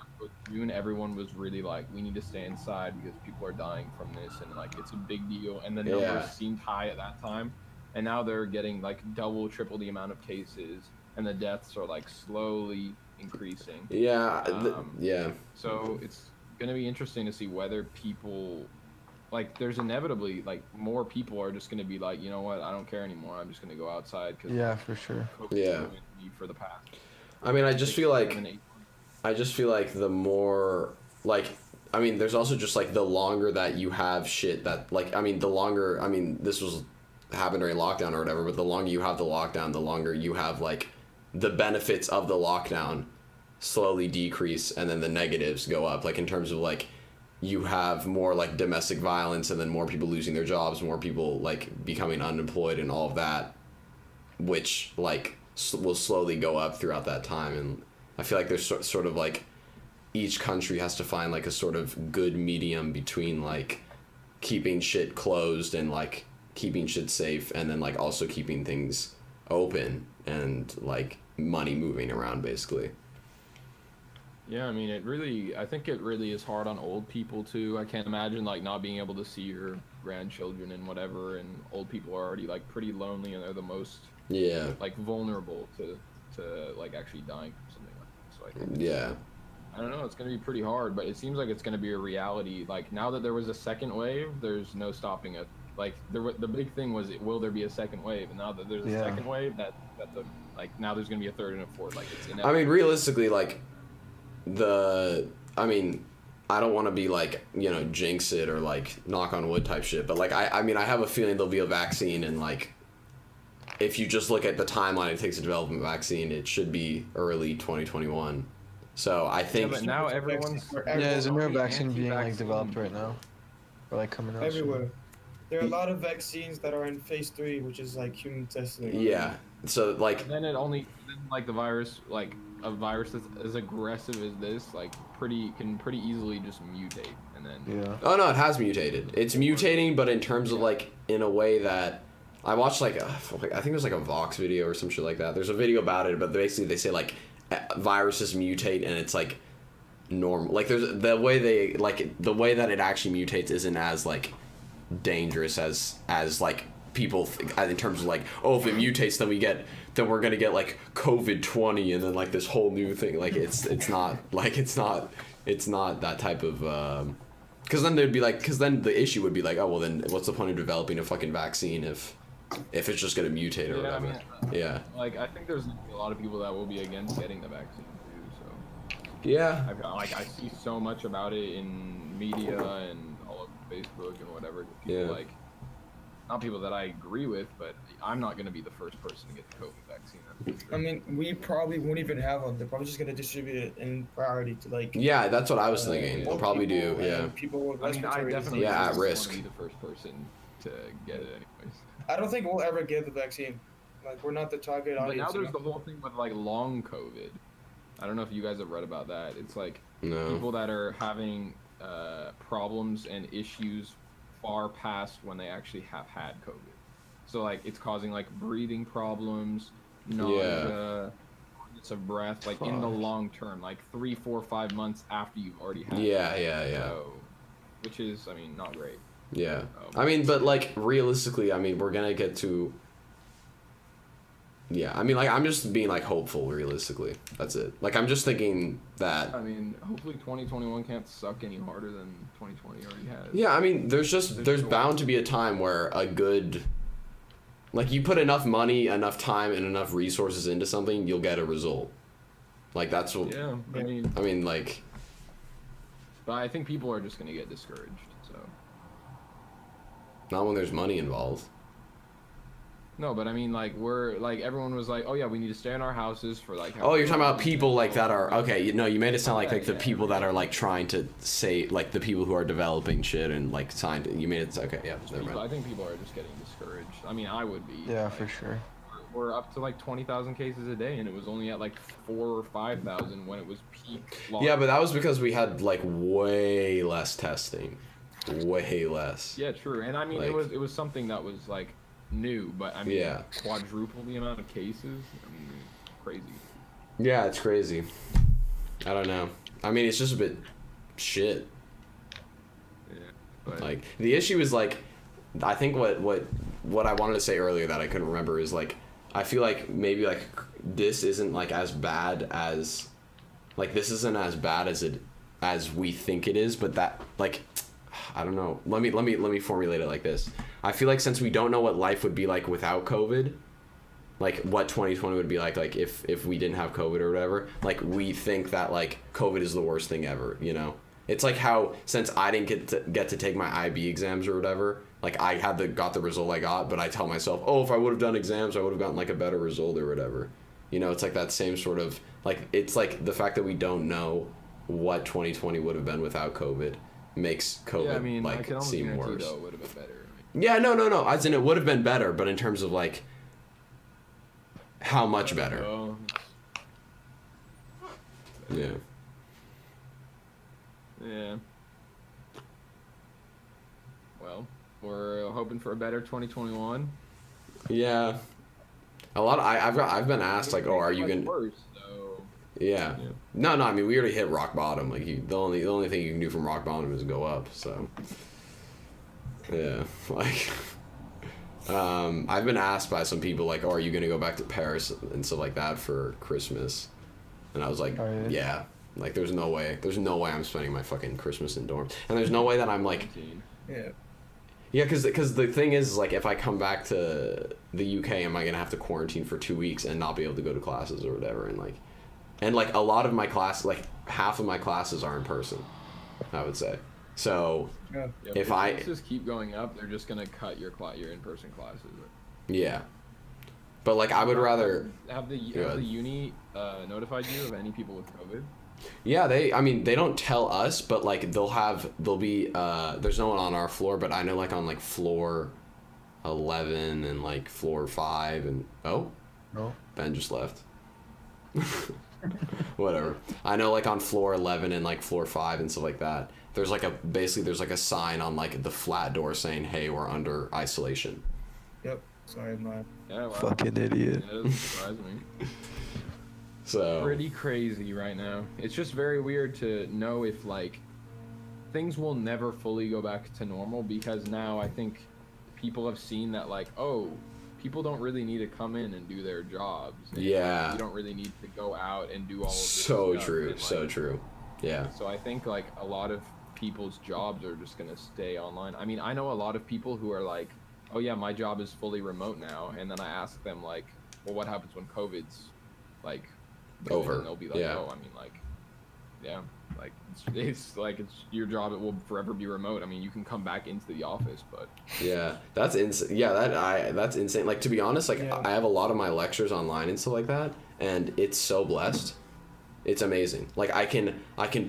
June. Everyone was really like, we need to stay inside because people are dying from this, and like it's a big deal. And the numbers seemed high at that time, and now they're getting like double, triple the amount of cases, and the deaths are like slowly increasing. Yeah, So it's gonna be interesting to see whether people, like, there's inevitably like more people are just gonna be like, you know what, I don't care anymore. I'm just gonna go outside because Yeah, for sure. For the past. I mean, I just feel 6, 7, 8 like the more, like, I mean, there's also just like the longer that you have shit that, like, I mean, the longer, I mean, this was happened during lockdown or whatever, but the longer you have the lockdown, the longer you have like the benefits of the lockdown slowly decrease and then the negatives go up, like in terms of like you have more like domestic violence and then more people losing their jobs, more people like becoming unemployed and all of that, which like will slowly go up throughout that time. And I feel like there's sort of like each country has to find like a sort of good medium between like keeping shit closed and like keeping shit safe and then like also keeping things open and like money moving around basically. Yeah, I mean, I think it really is hard on old people too. I can't imagine like not being able to see your grandchildren and whatever, and old people are already like pretty lonely and they're the most like vulnerable to like actually dying from something like that. So I think I don't know, it's going to be pretty hard, but it seems like it's going to be a reality. Like now that there was a second wave, there's no stopping it. Like the big thing was, will there be a second wave? And now that there's a second wave, that's like now there's going to be a third and a fourth. Like it's inevitable. I mean, realistically, like I mean, I don't want to be like, you know, jinx it or like knock on wood type shit, but like I mean, I have a feeling there'll be a vaccine, and like if you just look at the timeline it takes to develop a vaccine, it should be early 2021. So I think but now there's a new vaccine being like developed right now, or like coming out everywhere. soon. There are a lot of vaccines that are in phase 3, which is like human testing. Yeah. So like then like the virus, like a virus that's as aggressive as this, like can pretty easily just mutate, and then oh no, it has mutated. It's mutating, but in terms of like in a way that I watched like I think there's like a Vox video or some shit like that. There's a video about it, but basically they say like viruses mutate and it's like normal. Like there's the way that it actually mutates isn't as like dangerous as like people think, in terms of like, oh, if it mutates then we're gonna get like COVID-20 and then like this whole new thing. Like it's not that type of because then the issue would be like, oh well, then what's the point of developing a fucking vaccine if it's just gonna mutate or whatever. I mean, like I think there's a lot of people that will be against getting the vaccine too, so I see so much about it in media and all over Facebook and whatever. People like, not people that I agree with, but I'm not going to be the first person to get the COVID vaccine. I mean, we probably won't even have one. They're probably just going to distribute it in priority to like. Yeah, that's what I was thinking. They'll probably do. Yeah. People with I definitely at risk. Want to be the first person to get it anyways. I don't think we'll ever get the vaccine. Like we're not the target audience. But now there's the whole thing with like long COVID. I don't know if you guys have read about that. It's like people that are having problems and issues far past when they actually have had COVID. So like it's causing like breathing problems, nausea, shortness of breath, like in the long term, like 3, 4, 5 months after you've already had it. So, which is, I mean, not great. Yeah. I mean, but like realistically, I mean, we're gonna get to. Yeah, I mean, like, I'm just being, like, hopeful, realistically. That's it. Like, I'm just thinking that... I mean, hopefully 2021 can't suck any harder than 2020 already has. Yeah, I mean, there's bound to be a time where a good... Like, you put enough money, enough time, and enough resources into something, you'll get a result. Like, that's what... Yeah, I mean, like... But I think people are just going to get discouraged, so... Not when there's money involved. No, but I mean, like, everyone was like, oh yeah, we need to stay in our houses for like... Oh, you're talking about people like that are... Okay, you made it sound like the people that are, like, trying to say... Like, the people who are developing shit and, like, you made it... Okay, yeah, never mind. I think people are just getting discouraged. I mean, I would be. Yeah, for sure. We're up to, like, 20,000 cases a day, and it was only at, like, 4,000 or 5,000 when it was peak. Yeah, but that was because we had, like, way less testing. way less. Yeah, true. And I mean, Like- it was something that was like new, but I mean, Yeah. quadruple the amount of cases. I mean, crazy. Yeah, it's crazy. I don't know. I mean, it's just a bit shit. Yeah. But Like the issue is like, I think what I wanted to say earlier that I couldn't remember is like, I feel like maybe like this isn't like as bad as, like this isn't as bad as we think it is, but that like, I don't know. Let me formulate it like this. I feel like since we don't know what life would be like without COVID, like what 2020 would be like if we didn't have COVID or whatever, like we think that like COVID is the worst thing ever, you know? It's like how since I didn't get to take my IB exams or whatever, like I got the result I got, but I tell myself, oh, if I would have done exams, I would have gotten like a better result or whatever. You know, it's like that same sort of like, it's like the fact that we don't know what 2020 would have been without COVID makes COVID yeah, I mean, I like can almost seem guarantee worse. though it would have been better. Yeah, no. As in, it would have been better, but in terms of like, how much better? Yeah. Yeah. Well, we're hoping for a better 2021. Yeah. A lot. I've been asked like, oh, are you gonna? Worse, so. Yeah. Yeah. No. I mean, we already hit rock bottom. Like, the only thing you can do from rock bottom is go up. So. Yeah. Like. I've been asked by some people like, oh, are you gonna go back to Paris and stuff like that for Christmas? And I was like, Oh, yeah? yeah. Like, there's no way I'm spending my fucking Christmas in dorms. And there's no way that I'm like, Yeah. yeah, because the thing is, like, if I come back to the UK, am I gonna have to quarantine for 2 weeks and not be able to go to classes or whatever? And like a lot of my class, like half of my classes are in person, I would say. So Yeah. Yeah, if if just keep going up, they're just gonna cut your in-person classes. yeah, but like I would rather. Have the uni notified you of any people with COVID? Yeah, I mean, they don't tell us, but like there'll be there's no one on our floor, but I know like on like floor 11 and like floor 5 and No. Ben just left. Whatever. I know like on floor 11 and like floor 5 and stuff like that. There's like a sign on like the flat door saying, "Hey, we're under isolation." Yep. Sorry, my. Yeah, wow. Fucking idiot. That doesn't surprise me. So Pretty crazy right now. It's just very weird to know if like things will never fully go back to normal, because now I think people have seen that like, oh, people don't really need to come in and do their jobs. And, Yeah. you don't really need to go out and do all of this so stuff. true, And, like, so true. Yeah. So I think like a lot of people's jobs are just gonna stay online. I mean, I know a lot of people who are like, oh yeah, my job is fully remote now, and then I ask them like, well, what happens when COVID's like Over. And they'll be like, Yeah. oh, I mean, like, yeah, like it's like it's your job. It will forever be remote. I mean, you can come back into the office, but Yeah, that's insane. Yeah, that's insane. Like, to be honest, like Yeah. I have a lot of my lectures online and stuff like that, and it's so blessed. It's amazing. Like I can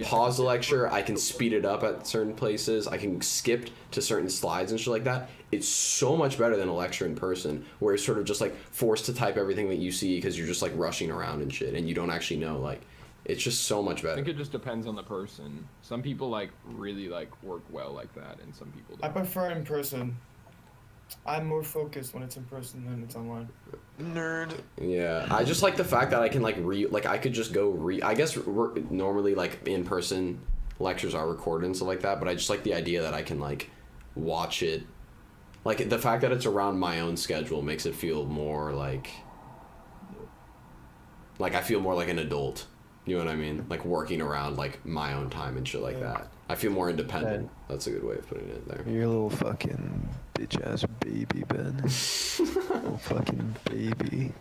pause the lecture, I can speed it up at certain places, I can skip to certain slides and shit like that. It's so much better than a lecture in person, where you're sort of just like forced to type everything that you see because you're just like rushing around and shit, and you don't actually know. Like, it's just so much I better. think it just depends on the person. Some people like really like work well like that, and some people I don't. prefer in person. I'm more focused when it's in person than it's online. Nerd. Yeah, I just like the fact that I can I could just go I guess normally like in person lectures are recorded and stuff like that, but I just like the idea that I can like watch it. Like the fact that it's around my own schedule makes it feel more like I feel more like an adult. You know what I mean? Like working around like my own time and shit like Yeah. that. I feel more independent. Yeah. That's a good way of putting it there. You're a little fucking bitch ass baby, Ben. Little fucking baby.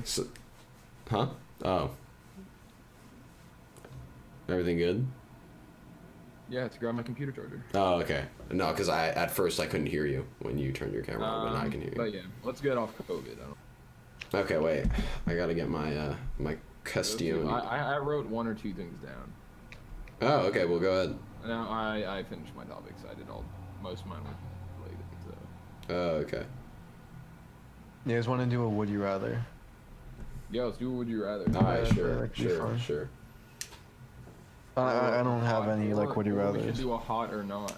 So, huh? Oh. Everything good? Yeah, to grab my computer charger. Oh, okay. No, because at first I couldn't hear you when you turned your camera on, but now I can hear you. But yeah, let's get off COVID. Okay, wait. I gotta get my my Castillo. I wrote one or two things down. Oh, okay. Well, go ahead. Now I finished my topics. I did all most of mine were related. So Oh, okay. You guys want to do a would you rather? yeah, let's do what would you rather. All right, Yeah, sure, that'd be sure, fun. sure. I don't have any like would you We rather. should do a hot or not.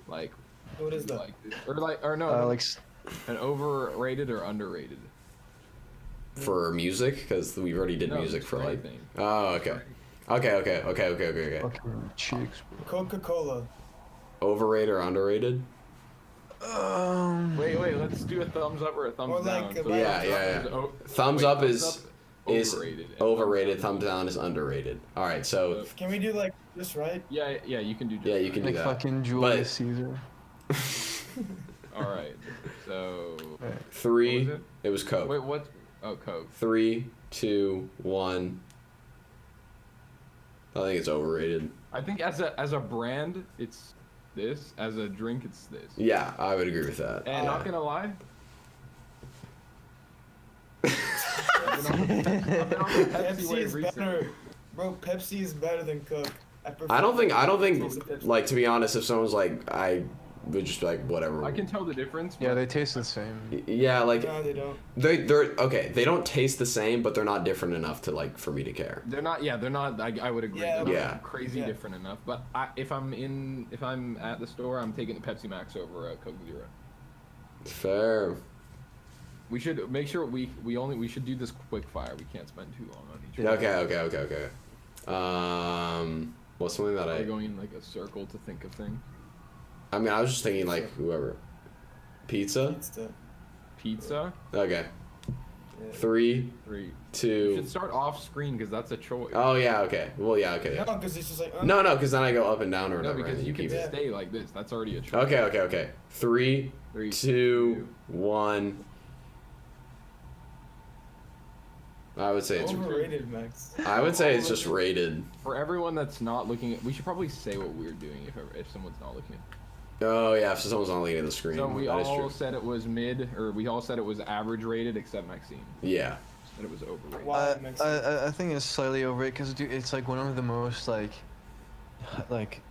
Like. What is that? Like this. Or no. Like An overrated or underrated. For music, because we already did music for like. anything. Oh, okay. Okay. fucking chicks. Coca-Cola. Overrated or underrated? Wait, let's do a thumbs up or a thumbs Or down. like So Yeah. Thumbs up is overrated. and overrated. Thumbs down is underrated. All right, so Can we do like this, right? Yeah, you can do. Just yeah, you can do Like that. fucking Julius Caesar. All right. So. Three. What was It was Coke. Wait, what? Oh, Coke. 3, 2, 1. I think it's overrated. I think as a brand, it's this. As a drink, it's this. Yeah, I would agree with that. And not gonna lie. I've been on the Pepsi Pepsi wave is recently. better. Bro, Pepsi is better than Coke. I don't think, Taste of Pepsi. like, to be honest, if someone's like, I would just be like, whatever. I can tell the difference. Yeah, but they taste the same. Yeah, like, No, they don't. they're, okay, they don't taste the same, but they're not different enough to, like, for me to care. They're not. Yeah, they're not. I would agree. Yeah, They're not yeah. crazy Yeah. different enough. But if I'm at the store, I'm taking a Pepsi Max over a Coke Zero. Fair. We should make sure we should do this quick fire. We can't spend too long on each Yeah, one. okay. What's something that Are we going in like a circle to think of things? I mean, I was just thinking, like, whoever. Pizza? It's the, Pizza. Okay. yeah. 3, 3. You 2. should start off screen because that's a choice. Oh, yeah, okay. Well, yeah, okay. No, Yeah. because it's just like. No, because then I go up and down or No, whatever. because and you can keep it. stay like this. That's already a choice. Okay. 3, 3, 2, 1. I would say it's. Overrated, Max. I would say it's just rated. For everyone that's not looking at, we should probably say what we're doing if someone's not looking at. Oh yeah, if someone's not looking at the screen. So we that is all true. said it was mid, or we all said it was average rated except Maxime. Yeah. Said it was overrated. Why, Max? I think it's slightly overrated because it's like one of the most like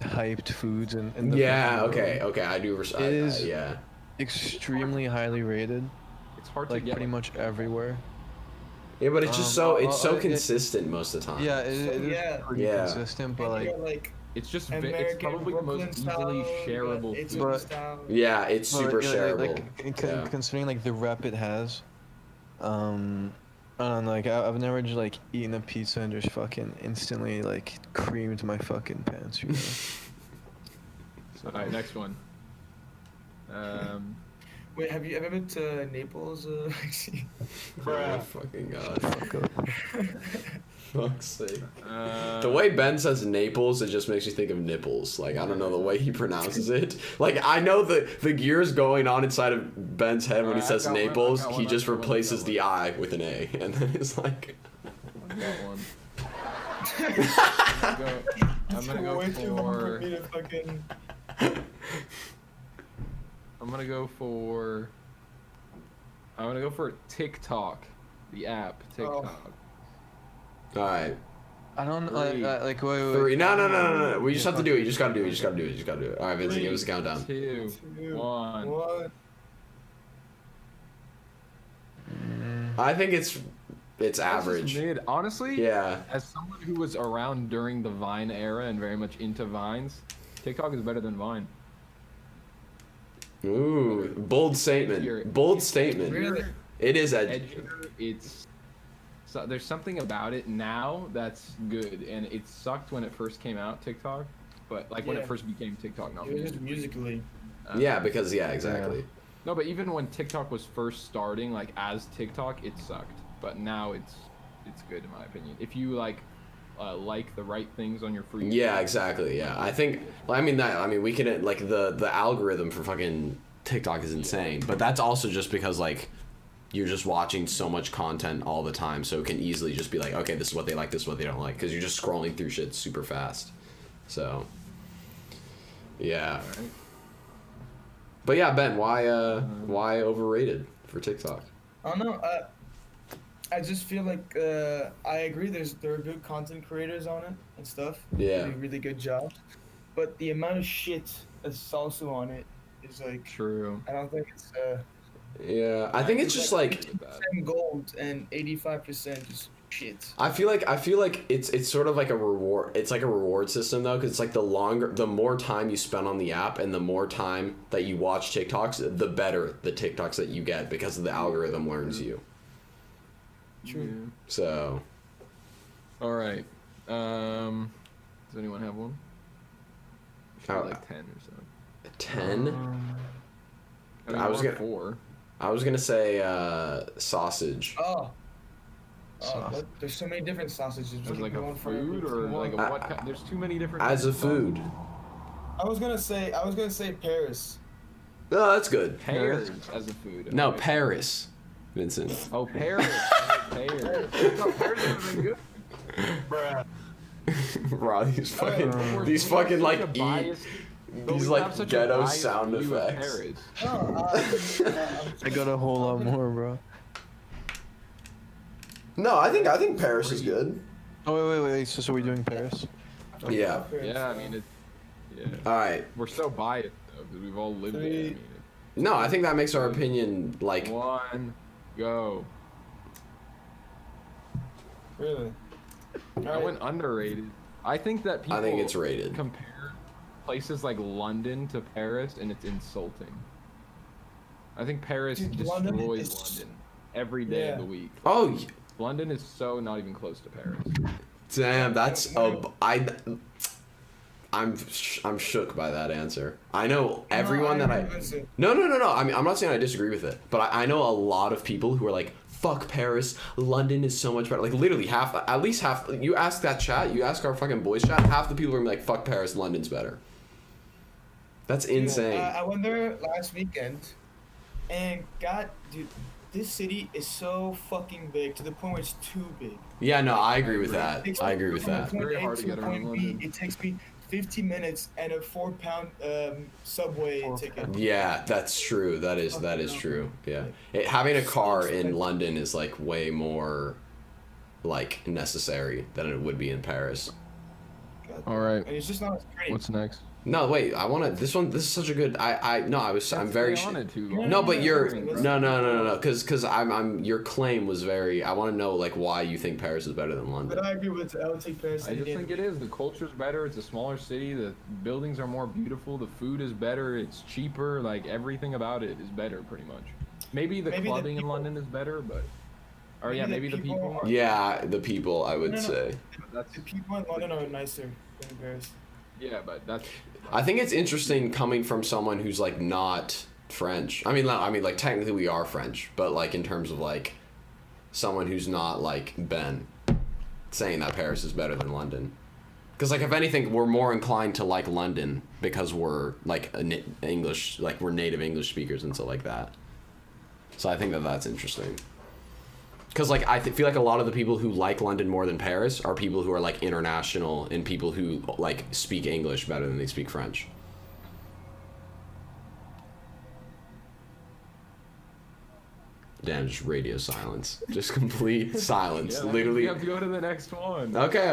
hyped foods in the Yeah. fucking world. Okay. I do. It is- Yeah. Extremely highly rated, It's hard to like get. pretty much everywhere. Yeah, but it's just it's so it- consistent most of the time. Yeah, it is Yeah. pretty Yeah. consistent, but And like, you're like It's just American it's probably the Brooklyn most style, easily shareable it's food. But- style. Yeah, it's but, super yeah, shareable. like, considering like the rep it has, and like I've never just like eaten a pizza and just fucking instantly like creamed my fucking pants. You know? All right, next one. Wait, have you ever been to Naples? Maxine? Oh fucking god. Fuck up. Fuck's sake. The way Ben says Naples, it just makes me think of nipples. Like, I don't know the way he pronounces it. Like, I know the gears going on inside of Ben's head when he Alright, says I've got one, Naples, I've got he one, just I've got one, replaces I've got the I with an A. And then it's like... That one. I'm gonna go Way too long for for. me to fucking. I'm gonna go for TikTok, the app TikTok. Alright. I don't Three. like wait. 3. No. We just have to do it. You just gotta do it. Alright, Vincent, give us a countdown. 2, 1. What? I think it's This is average. mid. Honestly, Yeah. as someone who was around during the Vine era and very much into Vines, TikTok is better than Vine. Ooh, bold statement. Bold statement. Really? It is Edgier, there's something about it now that's good, and it sucked when it first came out, TikTok, but like when Yeah. it first became TikTok, not It was just Musical.ly. musically. Yeah, because exactly. No, but even when TikTok was first starting, like as TikTok, it sucked. But now it's good in my opinion. If you like the right things on your free. Yeah, exactly. Yeah, I think. I mean, we can like the algorithm for fucking TikTok is insane, but that's also just because like you're just watching so much content all the time, so it can easily just be like, okay, this is what they like, this is what they don't like, because you're just scrolling through shit super fast. So, yeah. Alright. But yeah, Ben, why overrated for TikTok? I don't know. I just feel like I agree. There are good content creators on it and stuff. Yeah. Doing really good job. But the amount of shit that's also on it is like. True. I don't think it's Yeah, I think it's just like 10 gold and 85% just Shit. I feel like it's sort of like a reward. It's like a reward system though, because it's like the more time you spend on the app and the more time that you watch TikToks, the better the TikToks that you get because the algorithm learns you. True. Yeah. So. All right. Does anyone have one? Like 10 or so. 10? I was gonna 4. I was gonna say sausage. Oh. Sausage. There's so many different sausages. As What like do you a want for food or like a I- what kind? There's too many different. As a kinds of food. sausages. I was gonna say Paris. No, that's good. Pears as a food. No, Okay. Paris, Vincent. Oh, pears. Pears. No, pears would have been good. Bruh. Raw, these fucking We're- these We have fucking such like a bias- but these we like have such a ghetto biased sound view of effects. Paris. No, I got a whole lot more, bro. No, I think Paris is good. Oh wait. So we're doing Paris? Yeah. Yeah, I mean it's. Yeah. All right. We're so biased though because we've all lived it. I Three. mean, No, I think that makes our opinion like. one, go. Really? I went underrated. I think that people. I think it's rated. Compare places like London to Paris, and it's insulting. I think Paris Dude, destroys London London, is- every day Yeah. of the week. Oh, London is so not even close to Paris. damn! That's I'm shook by that answer. I know everyone that I. No. I mean, I'm not saying I disagree with it, but I know a lot of people who are like, "Fuck Paris. London is so much better." Like literally at least half. You ask that chat. You ask our fucking boys chat. Half the people are gonna be like, "Fuck Paris. London's better." That's insane. I went there last weekend, and dude, this city is so fucking big to the point where it's too big. Yeah, no, I agree with that. It takes I me agree with from that. point Very A hard to get around point B. London. It takes me 50 minutes and a 4-pound subway ticket. Yeah, that's true. That is true. Yeah, having a car in London is like way more like necessary than it would be in Paris. God. All right. And it's just not as pretty. What's next? No, wait. I want to. This is such a good. I'm very. wanted to. No, but you're No. no. Because I'm. Your claim was very. I want to know like why you think Paris is better than London. But I agree with I would take Paris. I just think it is. The culture's better. It's a smaller city. The buildings are more beautiful. The food is better. It's cheaper. Like everything about it is better, pretty much. Maybe the clubbing in London is better, but. Or yeah, maybe the people. Yeah, the people. I would say. That's The people in London are nicer than Paris. yeah, but that's. I think it's interesting coming from someone who's like not French. I mean, like technically we are French, but like in terms of like someone who's not like Ben, saying that Paris is better than London. Because like if anything, we're more inclined to like London because we're like English, like we're native English speakers and stuff like that. So I think that that's interesting. Because like I feel like a lot of the people who like London more than Paris are people who are like international and people who like speak English better than they speak French. Damn, just radio silence. Just complete silence. Yeah, Literally. We have to go to the next one. Okay.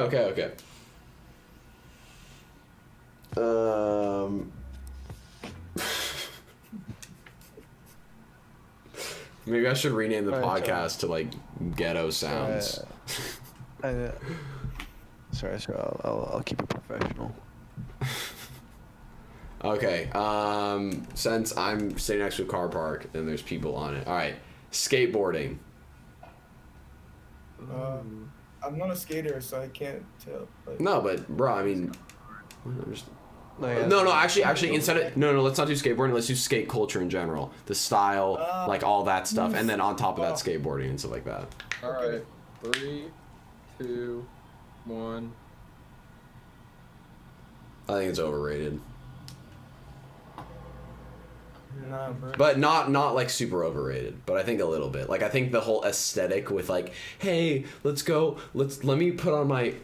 Maybe I should rename the Alright, podcast to like Ghetto Sounds. Sorry, I'll keep it professional. Okay. Since I'm sitting next to a car park and there's people on it. All right. Skateboarding. I'm not a skater, so I can't tell. But No, but bro, I mean, I'm just. Like, No, actually, instead of no, let's not do skateboarding. Let's do skate culture in general, the style, like all that stuff, and then on top of that, skateboarding and stuff like that. All right. 3, 2, 1. I think it's overrated, nah, bro. but not like super overrated. But I think a little bit. Like I think the whole aesthetic with like, hey, let me put on my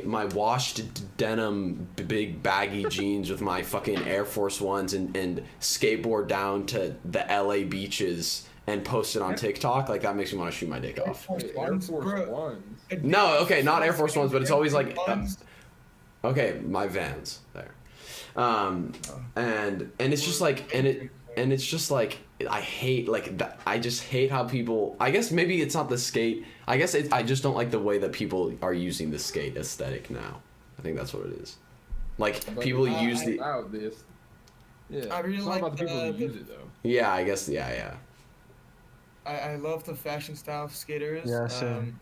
my washed denim big baggy jeans with my fucking Air Force Ones and skateboard down to the LA beaches and post it on TikTok. Like that makes me want to shoot my dick off. Air Force Ones. No, okay, not Air Force Ones, but it's always like, okay, my Vans there, and it's just like, and and it's just like I hate like that. I just hate how people. I guess maybe it's not the skate. I guess I just don't like the way that people are using the skate aesthetic now. I think that's what it is. Like But people use the. About this. Yeah. I really it's not like about the people who the- use it though. Yeah, I guess. Yeah. I love the fashion style of skaters. Yeah, same.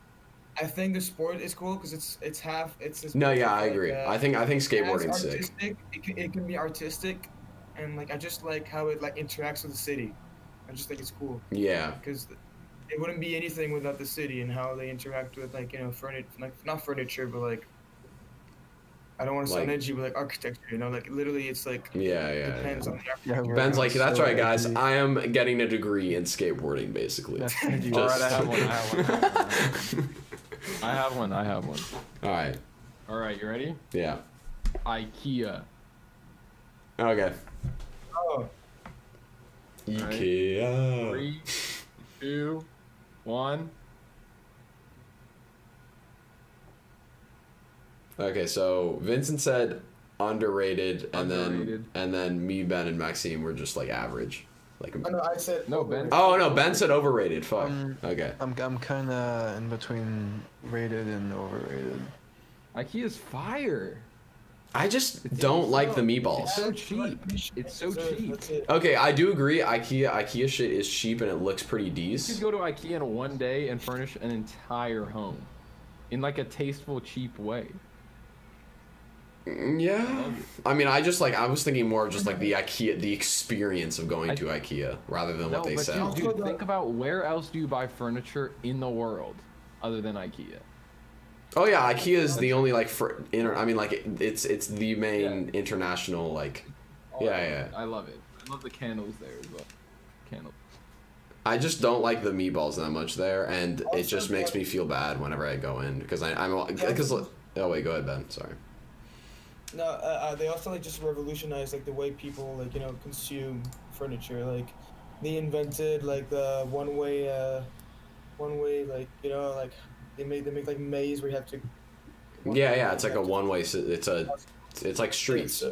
I think the sport is cool because it's half it's. No, yeah, like, I agree. I think as skateboarding's sick. artistic. It can be artistic, and like I just like how it like interacts with the city. I just think it's cool Yeah. because it wouldn't be anything without the city and how they interact with like furniture, like not furniture, but like I don't want to sound Like- edgy, but like architecture. Like literally, it's like Yeah. depends on the Yeah, architecture. Ben's like, that's so right, guys. edgy. I am getting a degree in skateboarding, basically. That's edgy. Just- Alright, I have one. I have one. All right. All right, you ready? Yeah. IKEA. Okay. Oh, IKEA. 3, 2, 1. Okay, so Vincent said underrated, Underrated. and then me, Ben, and Maxime were just like average. Like. no, I said No, Ben. Oh no, Ben said overrated. Fuck. Okay. I'm kind of in between rated and overrated. IKEA's fire. I just don't like the meatballs. It's so cheap. It's so cheap. That's it. Okay, I do agree. IKEA shit is cheap and it looks pretty You could decent. go to IKEA in one day and furnish an entire home in like a tasteful, cheap way. Yeah. I mean, I was thinking more of just like the experience of going to IKEA rather than what they but sell. dude, think about where else do you buy furniture in the world other than IKEA? Oh yeah, IKEA is the only like it's the main international like. Oh, Yeah. I love it. I love the candles there as well. Candles. I just don't like the meatballs that much there, and it Also, just makes me feel bad whenever I go in because oh wait, go ahead, Ben. Sorry. No, they also like just revolutionized like the way people like consume furniture. Like they invented like the one way like like they make like maze where you have to. Yeah, it's like a one-way. It's like streets.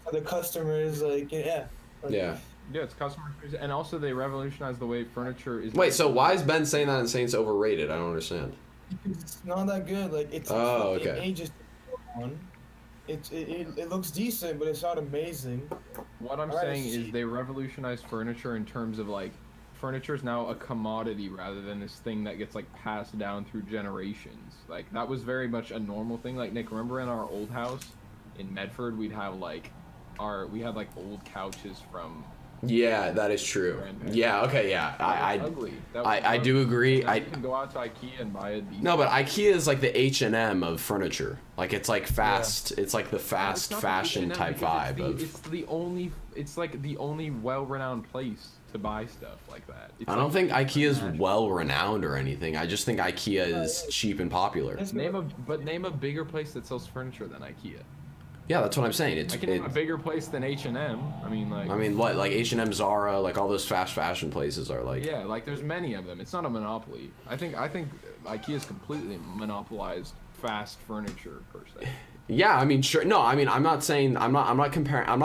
For the customers, like yeah. Like, Yeah. Yeah, it's customer service, and also they revolutionized the way furniture is. Wait, so why is Ben saying that and saying it's overrated? I don't understand. It's not that good. Like it's. Oh, It okay. ages on. It looks decent, but it's not amazing. What I'm Alright, saying is they revolutionized furniture in terms of like furniture is now a commodity rather than this thing that gets like passed down through generations. Like that was very much a normal thing. Like Nick, remember in our old house in Medford, we had like old couches from. Yeah, that is true. Yeah, okay, yeah. That was ugly. That was I do agree. Now you can go out to IKEA and buy a decent. No, but IKEA is like the H&M of furniture. Like it's like fast. It's like the fast It's not the fashion H&M type because vibe it's like the only well-renowned place to buy stuff like that. It's I don't think like IKEA is international. well renowned or anything. I just think IKEA is cheap and popular. Name a bigger place that sells furniture than IKEA. Yeah, that's what I'm saying. I can name a bigger place than H&M. I mean, what, like H&M, Zara, like all those fast fashion places are like. yeah, like there's many of them. It's not a monopoly. I think IKEA's completely monopolized fast furniture per se. Yeah, I mean, sure. No, I mean, I'm not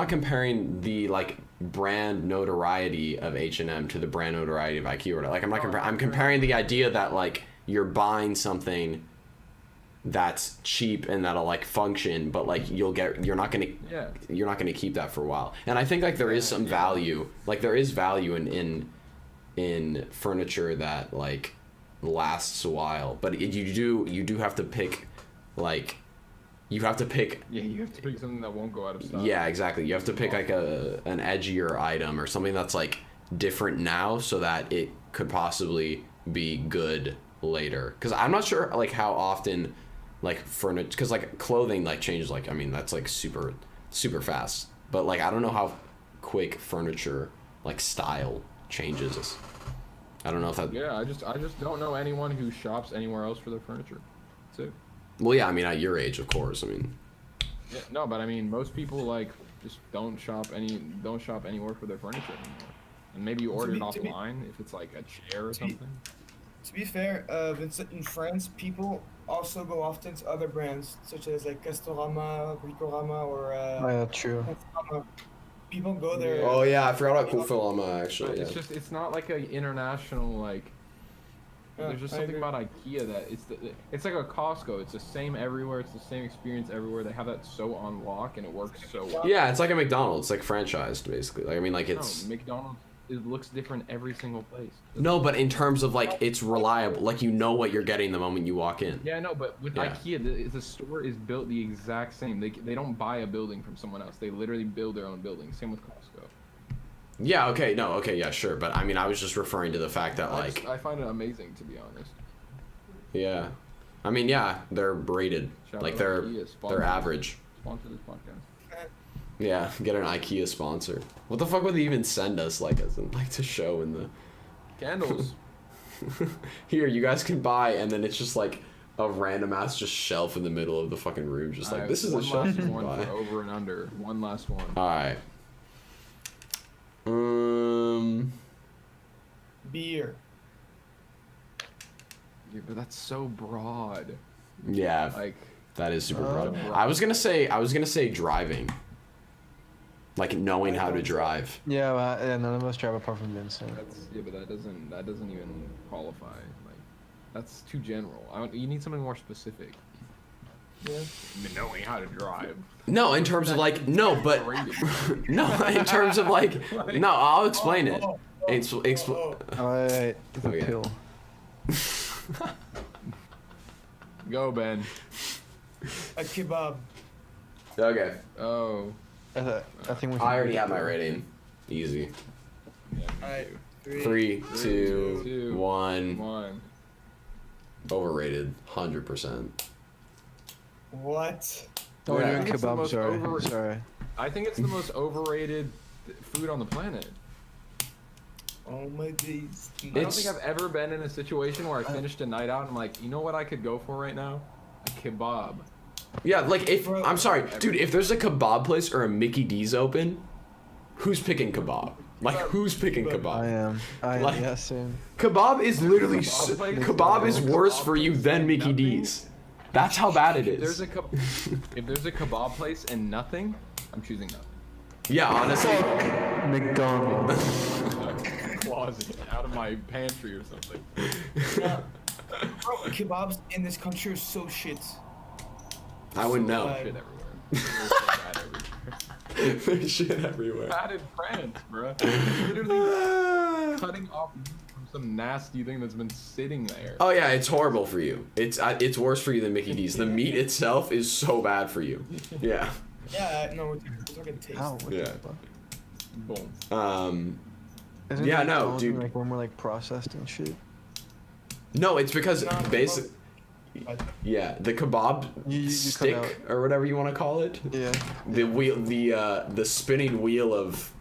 comparing the like brand notoriety of H&M to the brand notoriety of IKEA. Or whatever. Like I'm comparing the idea that like you're buying something that's cheap and that'll like function, but like you're not gonna keep that for a while. And I think like there is some value, like there is value in furniture that like lasts a while, but you do have to pick like. You have to pick. Yeah, you have to pick something that won't go out of style. Yeah, exactly. You have to pick like an edgier item or something that's like different now, so that it could possibly be good later. Because I'm not sure like how often like furniture, because like clothing like changes. Like I mean that's like super fast. But like I don't know how quick furniture like style changes. I don't know if that. Yeah, I just don't know anyone who shops anywhere else for their furniture. That's it. Well, yeah, I mean at your age, of course. I mean. Yeah, no, but I mean most people like just don't shop anywhere for their furniture anymore. And maybe you order it offline if it's like a chair or something. To be fair, Vincent, in France, people also go often to other brands such as like Castorama, Bricorama, or Yeah, true. Castorama. people go there. Oh yeah, I forgot about Kofilama actually. It's Yeah. just, it's not like a international, like, there's just I something agree. about IKEA that it's like a Costco. It's the same everywhere. It's the same experience everywhere. They have that so on lock and it works so well. Yeah, it's like a McDonald's, like franchised basically. Like I mean, like it's. No, McDonald's, it looks different every single place. No, but in terms of like it's reliable. Like you know what you're getting the moment you walk in. Yeah, no, but with Yeah. IKEA, the store is built the exact same. They don't buy a building from someone else. They literally build their own building. Same with Costco. Yeah. Okay. No. Okay. Yeah. Sure. But I mean, I was just referring to the fact that like. I find it amazing, to be honest. Yeah. I mean, yeah, they're rated. Shout Like out they're IKEA, sponsor- they're average. Sponsor this podcast. Yeah, get an IKEA sponsor. What the fuck would they even send us, like, as in, like, to show in the... Candles. Here, you guys can buy, and then it's just, like, a random-ass just shelf in the middle of the fucking room, just like, this is a shelf you can one buy. for over and under. One last one. Alright. Beer. Yeah, but that's so broad. Yeah, Like, that is super broad. broad. I was gonna say driving. Like, knowing how to drive. Yeah, well, yeah, none of us drive apart from Vincent. yeah, but that doesn't even qualify. Like, that's too general. You need something more specific. Yeah. Knowing how to drive. No, in terms of, like, no, but... no, in terms of, like... No, I'll explain it. Alright, it's a Okay. pill. Go, Ben. A kebab. Okay. Oh. I think we should. I already have my rating. Easy. Yeah, Alright. 3, 2, two, 1. One. Overrated. 100%. What? Oh, we're Yeah. doing It's the kebab. most Sorry, sorry. I think it's the most overrated food on the planet. Oh my days. I don't think I've ever been in a situation where I finished a night out and I'm like, you know what I could go for right now? A kebab. Yeah, like if I'm sorry, dude, if there's a kebab place or a Mickey D's open, who's picking kebab? Like who's picking I kebab? am. Like- Yeah, same. Kebab is literally Kebab place? kebab is worse for you than Mickey Nothing? D's. That's how bad it If there's is. if there's a kebab place and nothing, I'm choosing nothing. Yeah, honestly. McDonald's. Closet out of my pantry or something. Bro, kebabs in this country are so shit. I wouldn't know. Shit everywhere. There's so bad everywhere. There's shit everywhere. Bad in France, bro. Literally cutting off meat from some nasty thing that's been sitting there. Oh yeah, it's horrible for you. It's worse for you than Mickey D's. The meat itself is so bad for you. Yeah. Yeah, no, we're talking taste. Ow, what Yeah. the fuck? Boom. Isn't Yeah, it no, McDonald's dude. Like when we're like processed and shit. No, it's because No, basic. Yeah, the kebab You cut stick out. or whatever you want to call it. Yeah. The wheel, the spinning wheel of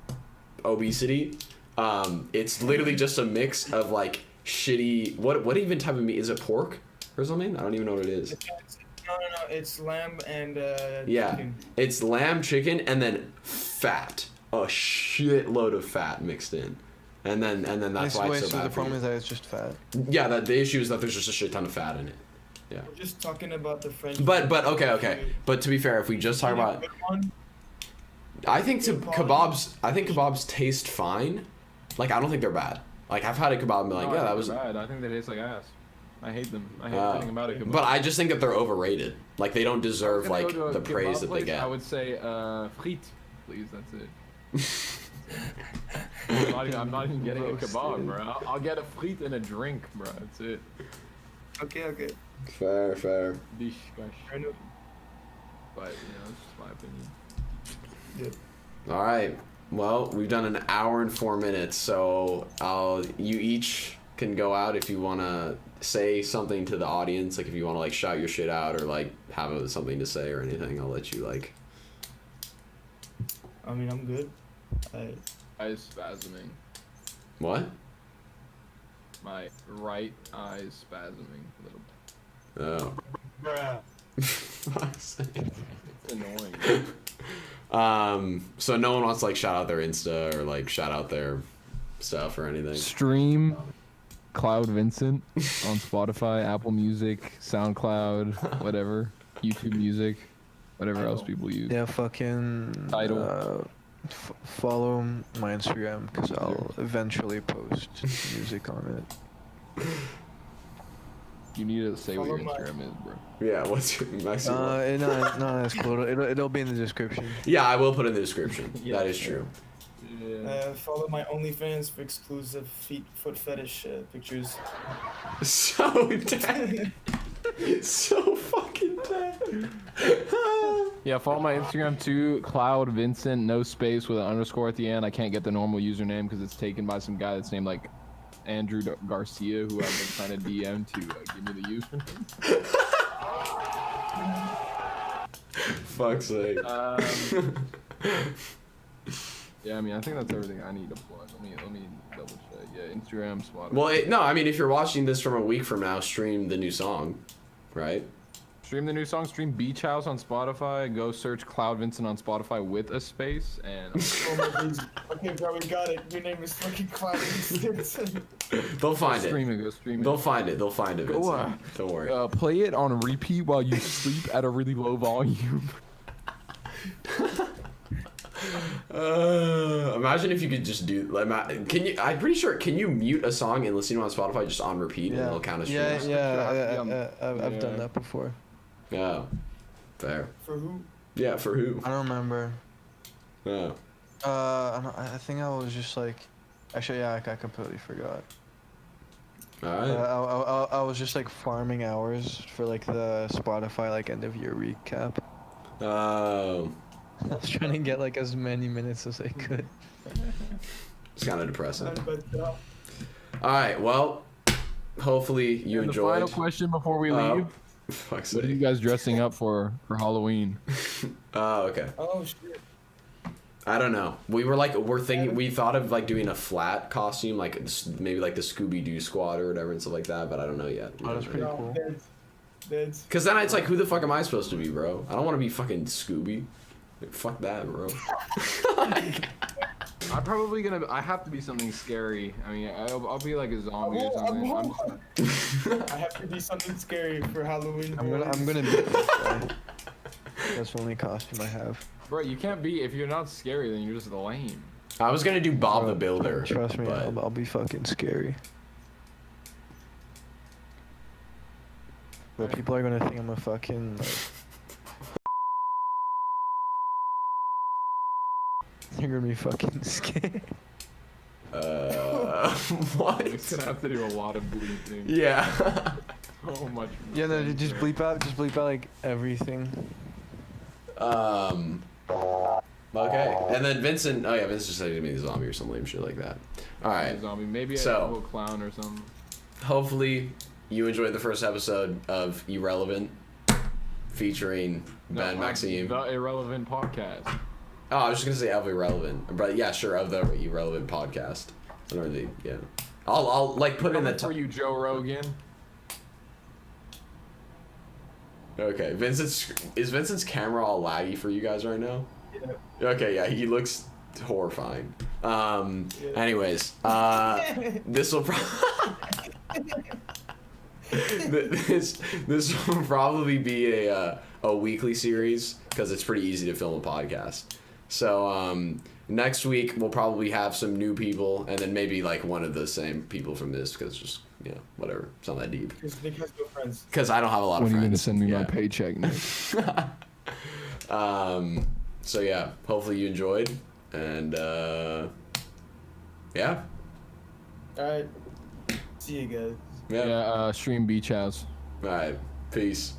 obesity. It's literally just a mix of like shitty. What even type of meat is it? Pork or something? I don't even know what it is. No, it's lamb and Yeah, chicken. it's lamb, chicken, and then fat. A shitload of fat mixed in, and then that's why Wait, it's so so bad the for problem you. is that it's just fat. Yeah, that the issue is that there's just a shit ton of fat in it. Yeah. We're just talking about the French. But okay. But to be fair, if we just talk about, Good one. I think kebabs taste fine. Like I don't think they're bad. Like I've had a kebab and be like, No, yeah, I that think was. they're bad. I think they taste like ass. I hate them. I hate everything about it. But I just think that they're overrated. Like they don't deserve If I like was gonna go the to a praise kebab that they place, get. I would say frites, please. That's it. I'm not even getting a kebab, bro. I'll get a frite and a drink, bro. That's it. Okay. Fair. Dish, I know. but it's just my opinion. Yeah. All right. Well, we've done an hour and 4 minutes, so you each can go out if you want to say something to the audience, like if you want to like shout your shit out or like have something to say or anything. I'll let you like. I mean, I'm good. I is spasming. What? My right eye is spasming a little. Oh. It's annoying. So no one wants to like shout out their Insta or like shout out their stuff or anything. Stream Cloud Vincent on Spotify, Apple Music, SoundCloud, whatever, YouTube Music, whatever else people use. Yeah, fucking. Tidal. Follow my Instagram because I'll eventually post music on it. You need to say what your Follow my- Instagram is, bro. Yeah, what's your Maxime? No, that's cool. It'll be in the description. Yeah, I will put it in the description. Yeah. That is true. Yeah. Follow my OnlyFans for exclusive foot fetish pictures. So dead. So fucking dead. Yeah, follow my Instagram too, Cloud Vincent, no space with an underscore at the end. I can't get the normal username because it's taken by some guy that's named like Andrew Garcia, who I've been trying to DM to give me the username. Fuck's sake. Yeah, I mean, I think that's everything I need to plug. Let me double check. Yeah, Instagram, Spotify. Well, no, I mean, if you're watching this from a week from now, stream the new song, right? Stream the new song, stream Beach House on Spotify. Go search Cloud Vincent on Spotify with a space, and Okay, bro, we got it. Your name is fucking Cloud Vincent. They'll find it. Go stream it. They'll find it. They'll find it. Go Vincent. Don't worry. Play it on repeat while you sleep at a really low volume. Imagine if you could just do like, can you? I'm pretty sure. Can you mute a song and listen to it on Spotify just on repeat and it'll count as streams? I've done that before. Yeah. Fair. For who? Yeah. For who? I don't remember. Yeah. I think I was just like, actually, yeah, I completely forgot. All right. I was just like farming hours for like the Spotify like end of year recap. Oh. I was trying to get like as many minutes as I could. It's kind of depressing. But, All right. Well, hopefully you And enjoyed. the final question before we leave. Fuck's What are you sake. guys dressing up for Halloween? Oh, okay. oh shit. I don't know. We thought of like doing a flat costume, like maybe like the Scooby-Doo squad or whatever and stuff like that, but I don't know yet. Oh, that's pretty No, cool. That's Because then it's like, who the fuck am I supposed to be, bro? I don't want to be fucking Scooby. Like, fuck that, bro. I'm probably gonna. I have to be something scary. I mean, I'll be like a zombie or something. I have to be something scary for Halloween. I'm gonna be this guy. That's the only costume I have. Bro, you can't be. If you're not scary, then you're just lame. I was gonna do Bob the Builder. Trust me, but I'll be fucking scary. But people are gonna think I'm a fucking. Like, they're gonna be fucking scared. what? It's gonna have to do a lot of bleeping. Yeah. So much. Yeah, no, just bleep out like everything. Okay. And then Vincent. Oh yeah, Vincent just said he'd be a zombie or some lame shit like that. All right. Zombie. Maybe a So- little clown or something. Hopefully, you enjoyed the first episode of Irrelevant, featuring Ben, Maxime. The Irrelevant Podcast. Oh, I was just gonna say of Irrelevant, but yeah, sure, of the Irrelevant Podcast. Whatever the yeah. I'll like put it in the for you, Joe Rogan. Okay, is Vincent's camera all laggy for you guys right now? Yeah. Okay, yeah, he looks horrifying. Anyways, this will this will probably be a weekly series because it's pretty easy to film a podcast. So next week we'll probably have some new people and then maybe like one of the same people from this because just whatever, it's not that deep. Because we're friends. Because I don't have a lot of When are you friends. gonna send me my Yeah. paycheck next? So yeah, hopefully you enjoyed, and yeah. All right. See you guys. Yeah. Yeah, stream Beach House. All right. Peace.